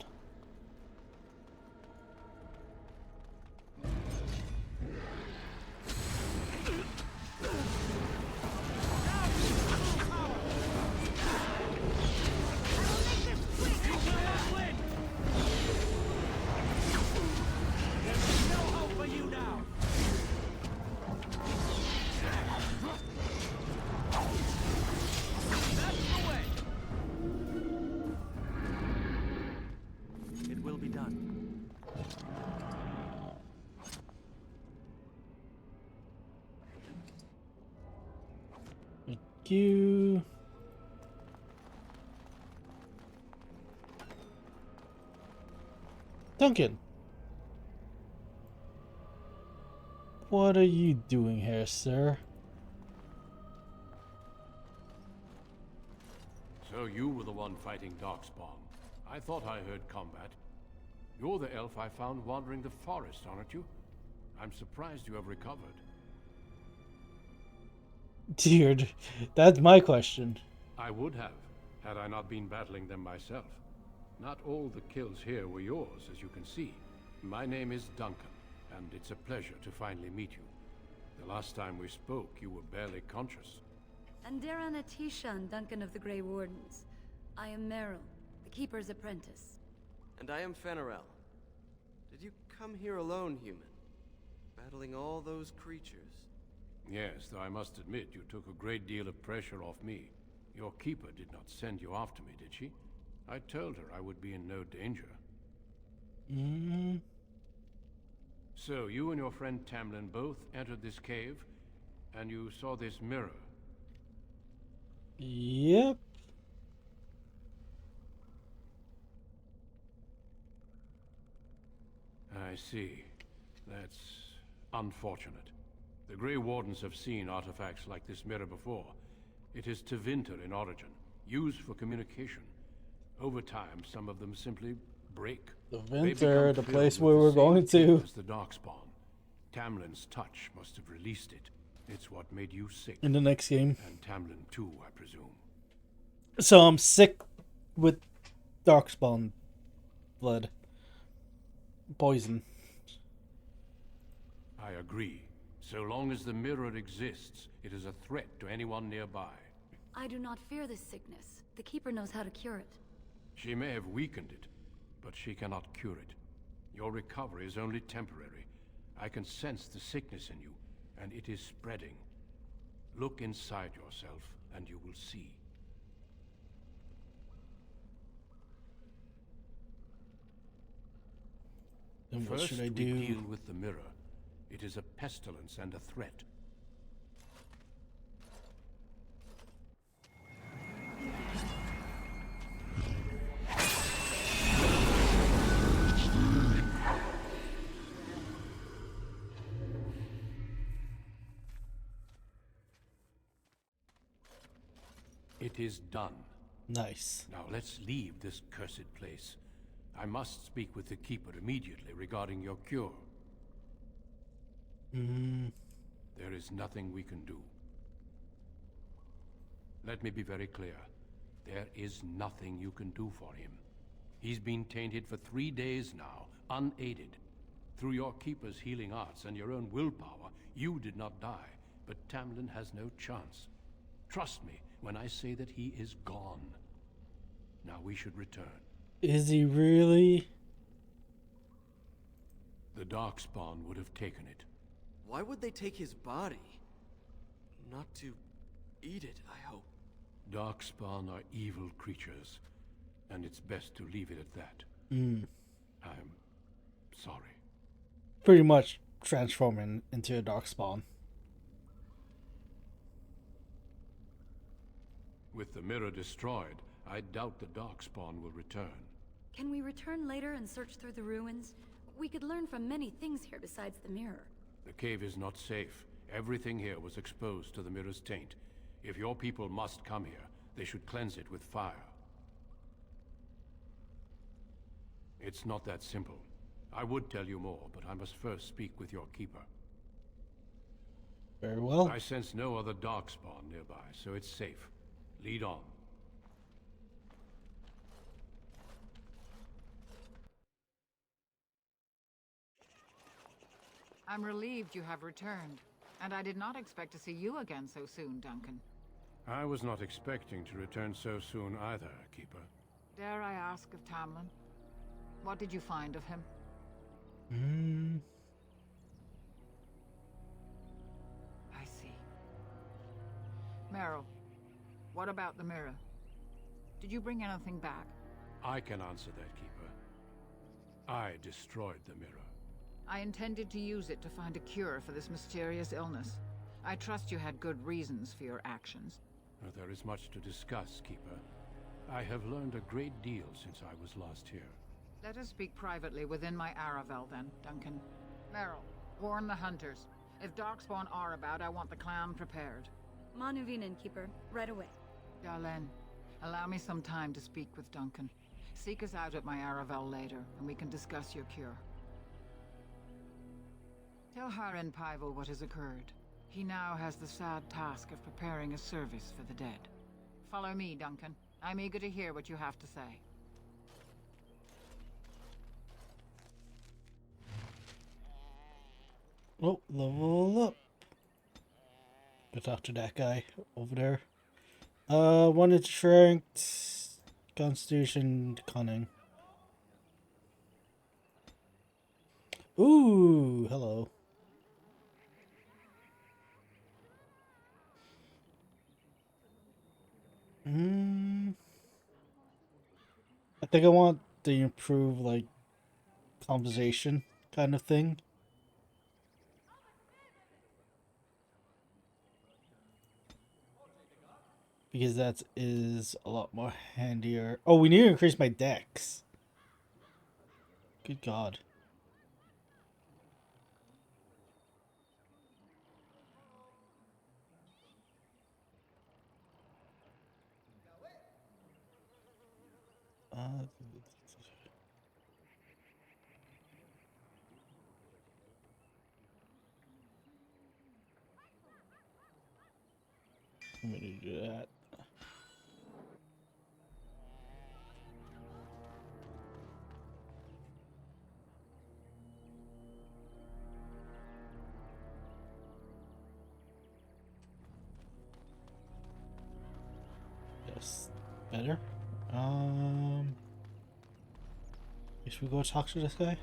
Thank you. Duncan. What are you doing here, sir? So you were the one fighting Darkspawn. I thought I heard combat. You're the elf I found wandering the forest, aren't you? I'm surprised you have recovered. Dude, that's my question. I would have, had I not been battling them myself. Not all the kills here were yours, as you can see. My name is Duncan, and it's a pleasure to finally meet you. The last time we spoke, you were barely conscious. Andera Natishan, Duncan of the Grey Wardens. I am Meryl, the Keeper's apprentice. And I am Fenarel. Did you come here alone, human? Battling all those creatures? Yes, though I must admit you took a great deal of pressure off me. Your keeper did not send you after me, did she? I told her I would be in no danger. So, you and your friend Tamlin both entered this cave, and you saw this mirror. Yep. I see. That's unfortunate. The Grey Wardens have seen artifacts like this mirror before. It is Tevinter in origin, used for communication. Over time, some of them simply break. Tevinter, the place where we're going to. As the Darkspawn. Tamlin's touch must have released it. It's what made you sick. In the next game. And Tamlin too, I presume. So I'm sick with Darkspawn blood. Poison. I agree. So long as the mirror exists, it is a threat to anyone nearby. I do not fear this sickness. The Keeper knows how to cure it. She may have weakened it, but she cannot cure it. Your recovery is only temporary. I can sense the sickness in you, and it is spreading. Look inside yourself, and you will see. Then what First, should I we do? deal with the mirror. It is a pestilence and a threat. It is done. Nice. Now let's leave this cursed place. I must speak with the Keeper immediately regarding your cure. There is nothing we can do. Let me be very clear. There is nothing you can do for him. He's been tainted for 3 days now, unaided. Through your Keeper's healing arts and your own willpower, you did not die, but Tamlin has no chance. Trust me when I say that he is gone. Now we should return. Is he really? The Darkspawn would have taken it. Why would they take his body? Not to eat it, I hope. Darkspawn are evil creatures, and it's best to leave it at that. I'm sorry. Pretty much transforming into a Darkspawn. With the mirror destroyed, I doubt the Darkspawn will return. Can we return later and search through the ruins? We could learn from many things here besides the mirror. The cave is not safe. Everything here was exposed to the mirror's taint. If your people must come here, they should cleanse it with fire. It's not that simple. I would tell you more, but I must first speak with your Keeper. Very well. I sense no other Darkspawn nearby, so it's safe. Lead on. I'm relieved you have returned, and I did not expect to see you again so soon, Duncan. I was not expecting to return so soon either, Keeper. Dare I ask of Tamlin? What did you find of him? I see. Meryl, what about the mirror? Did you bring anything back? I can answer that, Keeper. I destroyed the mirror. I intended to use it to find a cure for this mysterious illness. I trust you had good reasons for your actions. There is much to discuss, Keeper. I have learned a great deal since I was last here. Let us speak privately within my Aravel then, Duncan. Merrill, warn the hunters. If Darkspawn are about, I want the clan prepared. Manuvinen, Keeper. Right away. Dalen, allow me some time to speak with Duncan. Seek us out at my Aravel later, and we can discuss your cure. Tell Harin Paival what has occurred. He now has the sad task of preparing a service for the dead. Follow me, Duncan. I'm eager to hear what you have to say. Oh, level up. Go talk to that guy over there. One is strength, constitution, cunning. Ooh, hello. I think I want the improved, like, conversation kind of thing. Because that is a lot more handier. Oh, we need to increase my dex. Good God. I'm gonna do that. Yes, better. Guess we go talk to this guy.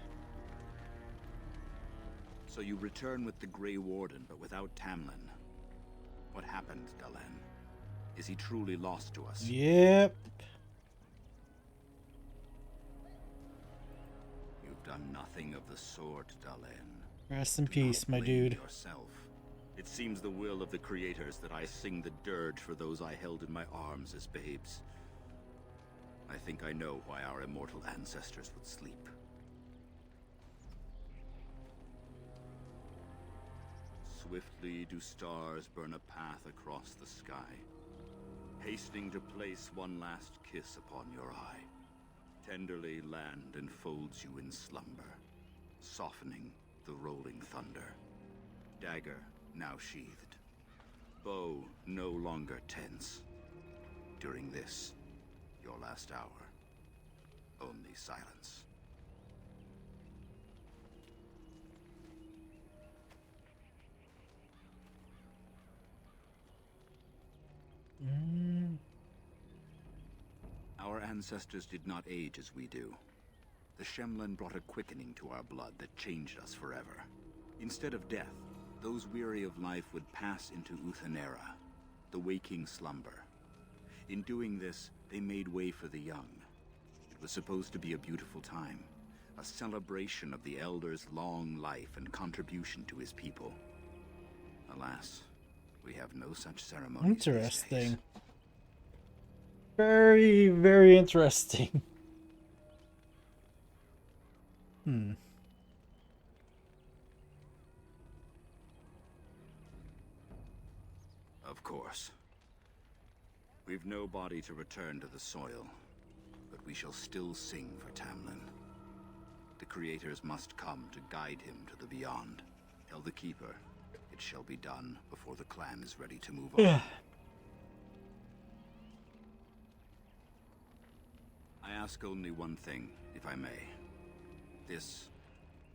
So you return with the Grey Warden, but without Tamlin. What happened, Dalen? Is he truly lost to us? Yep. You've done nothing of the sort, Dalen. Rest in peace, my dude. Yourself. It seems the will of the creators that I sing the dirge for those I held in my arms as babes. I think I know why our immortal ancestors would sleep. Swiftly do stars burn a path across the sky, hastening to place one last kiss upon your eye. Tenderly land enfolds you in slumber, softening the rolling thunder. Dagger now sheathed, bow no longer tense. During this, your last hour, only silence. Our ancestors did not age as we do. The Shemlen brought a quickening to our blood that changed us forever. Instead of death, those weary of life would pass into Uthenera, the waking slumber. In doing this, they made way for the young. It was supposed to be a beautiful time, a celebration of the Elder's long life and contribution to his people. Alas, we have no such ceremony. Interesting. Very, very interesting. Of course. We've no body to return to the soil, but we shall still sing for Tamlin. The creators must come to guide him to the beyond. Tell the Keeper, it shall be done before the clan is ready to move on. I ask only one thing, if I may. This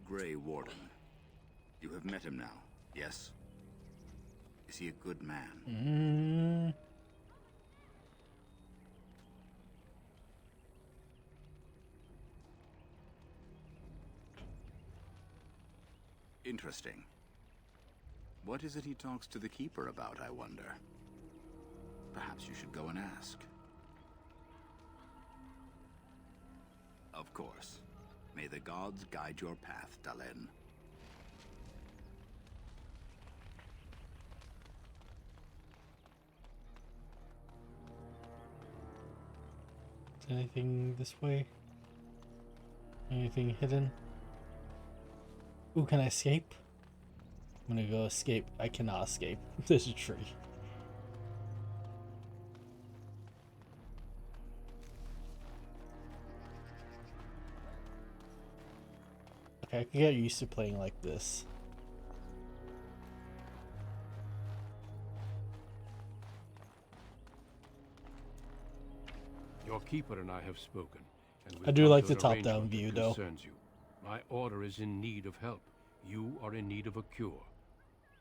Grey Warden. You have met him now, yes? Is he a good man? Interesting. What is it he talks to the Keeper about, I wonder? Perhaps you should go and ask. Of course. May the gods guide your path, Dalen. Anything this way? Anything hidden? Ooh, can I escape? I'm gonna go escape. I cannot escape. There's a tree. Okay, I can get used to playing like this. Your keeper and I have spoken. And I do like the the top-down view, though. You. My order is in need of help. You are in need of a cure.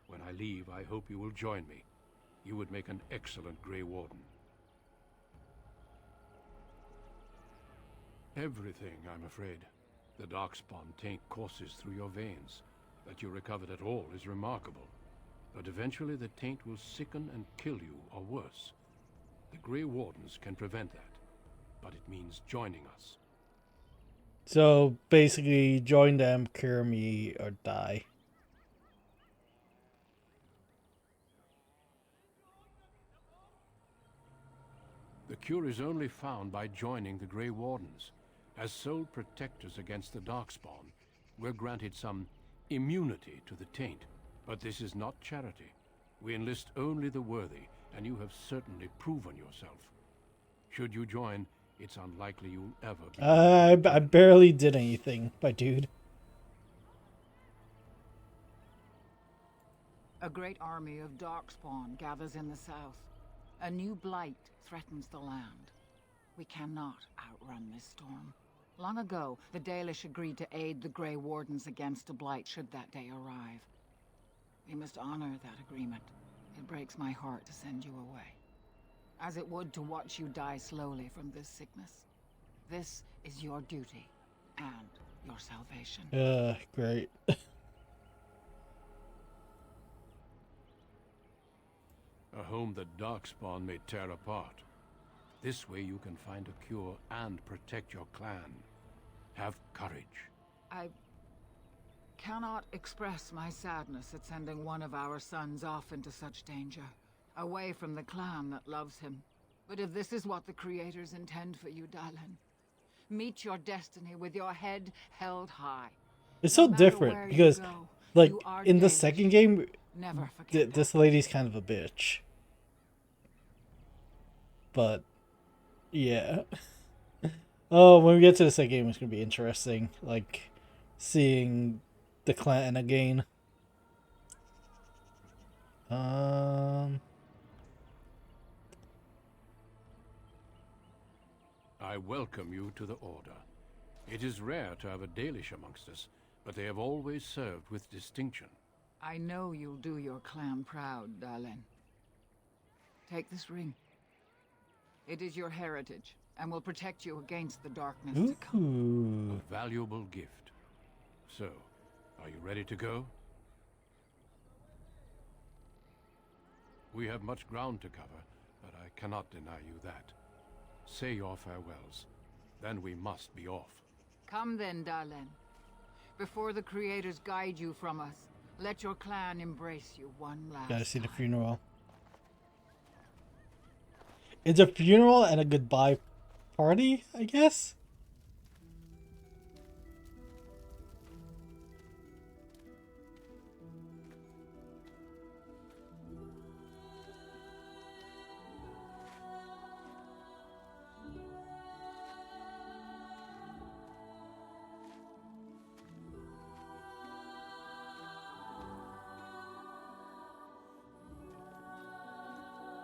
When I leave, I hope you will join me. You would make an excellent Grey Warden. Everything, I'm afraid. The Darkspawn taint courses through your veins. That you recovered at all is remarkable. But eventually the taint will sicken and kill you, or worse. The Grey Wardens can prevent that. But it means joining us. So basically, join them, cure me, or die. The cure is only found by joining the Grey Wardens. As sole protectors against the Darkspawn, we're granted some immunity to the taint. But this is not charity. We enlist only the worthy, and you have certainly proven yourself. Should you join, it's unlikely you'll ever be... I barely did anything, my dude. A great army of Darkspawn gathers in the south. A new blight threatens the land. We cannot outrun this storm. Long ago, the Dalish agreed to aid the Grey Wardens against a blight should that day arrive. We must honor that agreement. It breaks my heart to send you away, as it would to watch you die slowly from this sickness. This is your duty and your salvation. Great. A home that Darkspawn may tear apart. This way you can find a cure and protect your clan. Have courage. I cannot express my sadness at sending one of our sons off into such danger, away from the clan that loves him. But if this is what the Creators intend for you, Dalen, meet your destiny with your head held high. It's so different because, like, in the second game, Never forget this lady's kind of a bitch. But, yeah. Oh, when we get to the second game, it's going to be interesting. Like, seeing the clan again. I welcome you to the Order. It is rare to have a Dalish amongst us, but they have always served with distinction. I know you'll do your clan proud, Dalen. Take this ring. It is your heritage, and will protect you against the darkness to come. A valuable gift. So, are you ready to go? We have much ground to cover, but I cannot deny you that. Say your farewells. Then we must be off. Come then, Dalen. Before the Creators guide you from us, let your clan embrace you one last Gotta see the time. funeral. It's a funeral and a goodbye party, I guess?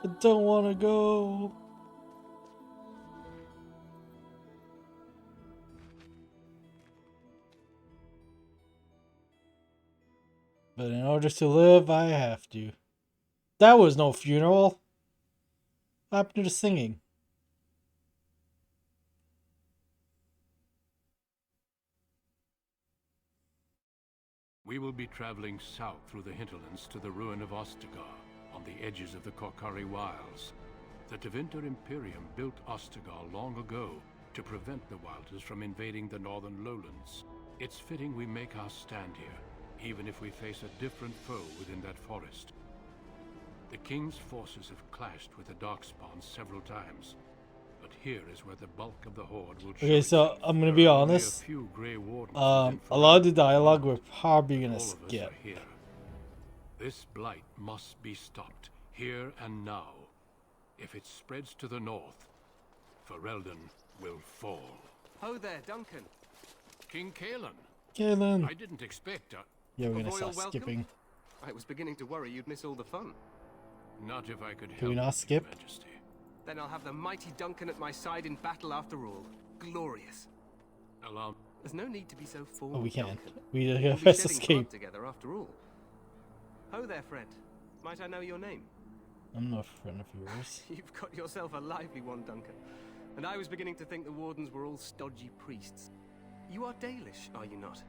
I don't want to go. But in order to live, I have to. That was no funeral. What happened to the singing? We will be traveling south through the hinterlands to the ruin of Ostagar, on the edges of the Korcari Wilds. The Tevinter Imperium built Ostagar long ago to prevent the Wilders from invading the northern lowlands. It's fitting we make our stand here, even if we face a different foe within that forest. The King's forces have clashed with the Darkspawn several times. But here is where the bulk of the horde will Okay, so I'm gonna be honest. A lot of the dialogue we're probably gonna skip. Here. This blight must be stopped, here and now. If it spreads to the north, Ferelden will fall. Ho there, Duncan. King Kalen. Kalen. I didn't expect Yeah, we're a gonna royal start welcome? skipping. I was beginning to worry you'd miss all the fun. Not if I could help. Can we not skip? Majesty. Then I'll have the mighty Duncan at my side in battle after all. Glorious. Allow. There's no need to be so formal. Oh, we can. Duncan. We We'll be press shedding escape. blood together after all. Ho there, friend. Might I know your name? I'm not a friend of yours. You've got yourself a lively one, Duncan. And I was beginning to think the Wardens were all stodgy priests. You are Dalish, are you not?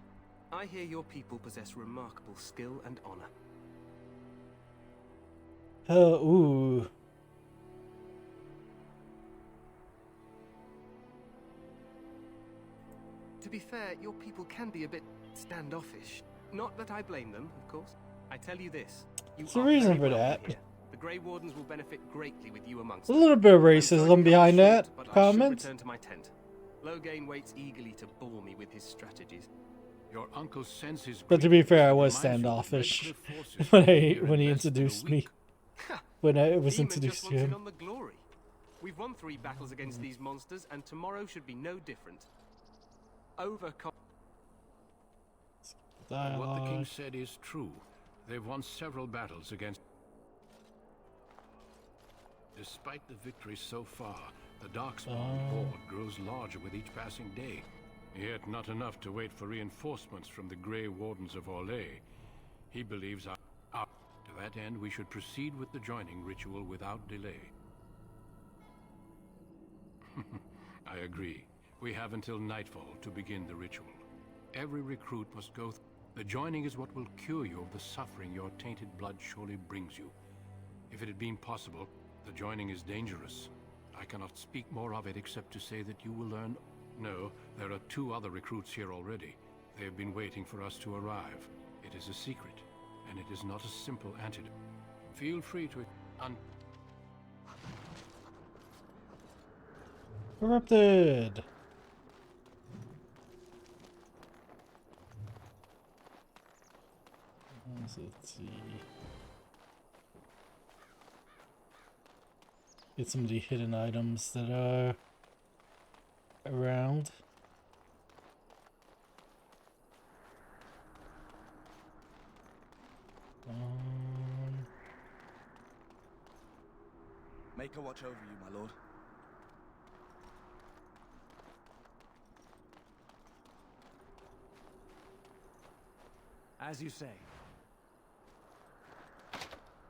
I hear your people possess remarkable skill and honor. Ooh. To be fair, your people can be a bit standoffish. Not that I blame them, of course. I tell you this. There's a reason for that. Here. The Grey Wardens will benefit greatly with you amongst A little bit of racism behind that but comment. I should return to my tent. Loghain waits eagerly to bore me with his strategies. Your uncle sends his. But to be fair, I was standoffish when he introduced me. When I was Demon introduced just to wants in him. on the glory. We've won 3 battles against these monsters, and tomorrow should be no different. What the king said is true. They've won several battles against. Despite the victories so far, the Darkspawn horde grows larger with each passing day. Yet not enough to wait for reinforcements from the Grey Wardens of Orlais. He believes to that end we should proceed with the joining ritual without delay. I agree. We have until nightfall to begin the ritual. Every recruit must go through. The joining is what will cure you of the suffering your tainted blood surely brings you. If it had been possible, the joining is dangerous. I cannot speak more of it except to say that you will learn. No, there are 2 other recruits here already. They have been waiting for us to arrive. It is a secret, and it is not a simple antidote. Feel free to... Corrupted. Let's see. Get some of the hidden items that are around. Make a watch over you, my lord. As you say.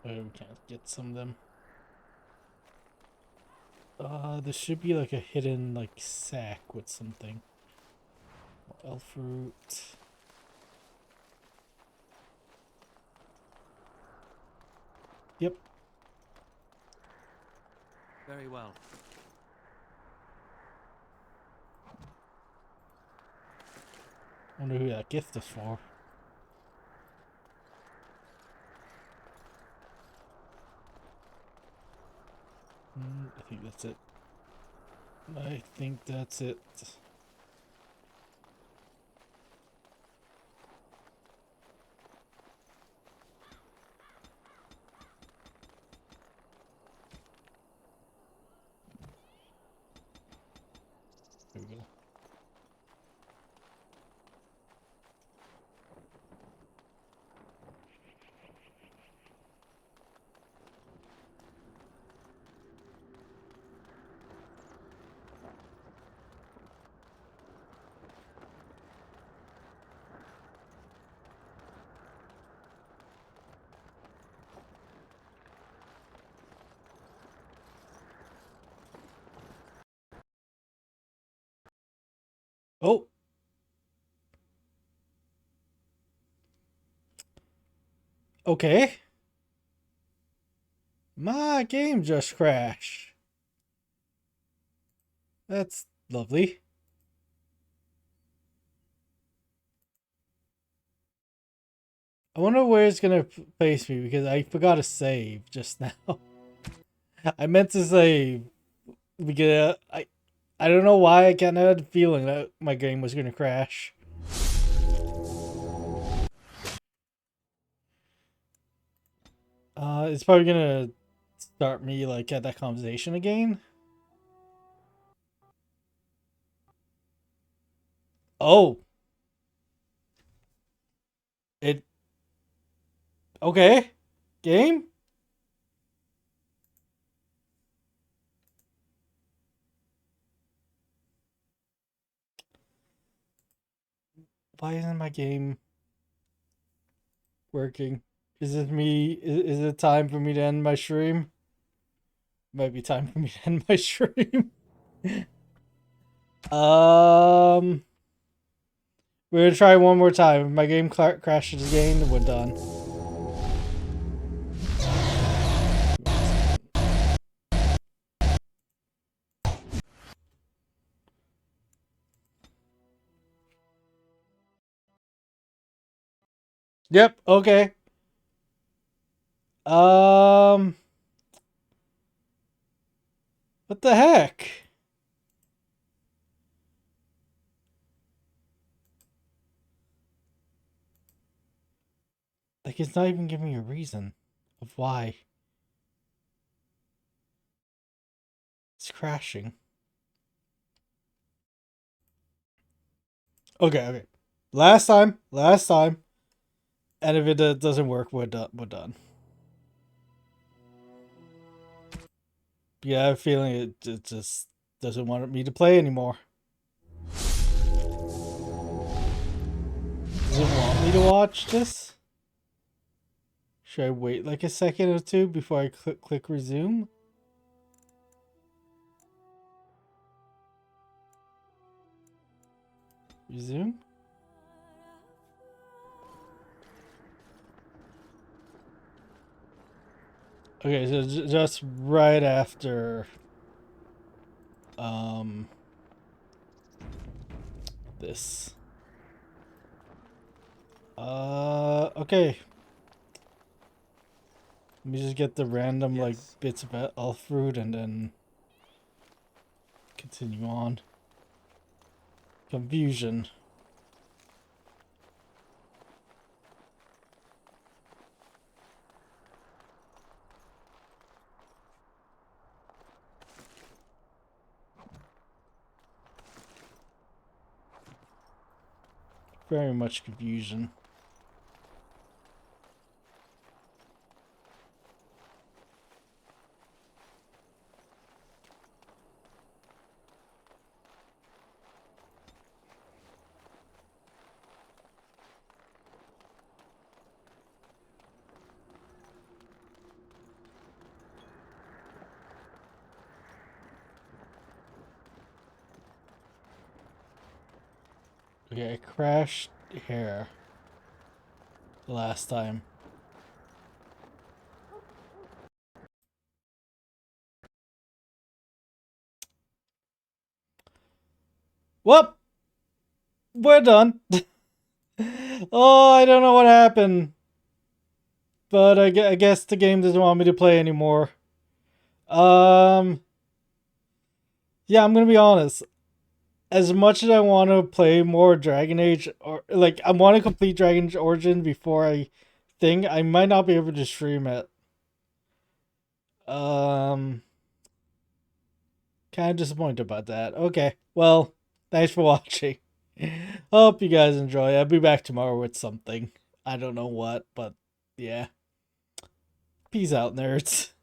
Oh, we can't get some of them. There should be like a hidden like sack with something. Elf fruit. Yep. Very well. Wonder who that gift is for. I think that's it. I think that's it. There we go. Oh. Okay. My game just crashed. That's lovely. I wonder where it's gonna place me because I forgot to save just now. I meant to save because I don't know why I kind of had a feeling that my game was gonna crash. It's probably gonna start me like at that conversation again. Oh. Okay. Game? Why isn't my game working? Is it me? Is it time for me to end my stream? Might be time for me to end my stream. We're gonna try one more time. If my game crashes again, we're done. Yep, okay. What the heck? Like, it's not even giving me a reason of why it's crashing. Okay. Last time. And if it doesn't work, we're done. Yeah, I have a feeling it just doesn't want me to play anymore. Does it want me to watch this? Should I wait like a second or two before I click resume? Resume? Okay, so just right after this. Okay. Let me just get the random like bits of elf fruit and then continue on. Confusion. Very much confusion. Okay, I crashed here last time. Whoop! We're done. Oh, I don't know what happened. But I guess the game doesn't want me to play anymore. Yeah, I'm gonna be honest. As much as I want to play more Dragon Age, or like I want to complete Dragon Age Origin before I think, I might not be able to stream it. Kind of disappointed about that. Okay, well, thanks for watching. Hope you guys enjoy. I'll be back tomorrow with something. I don't know what, but yeah. Peace out, nerds.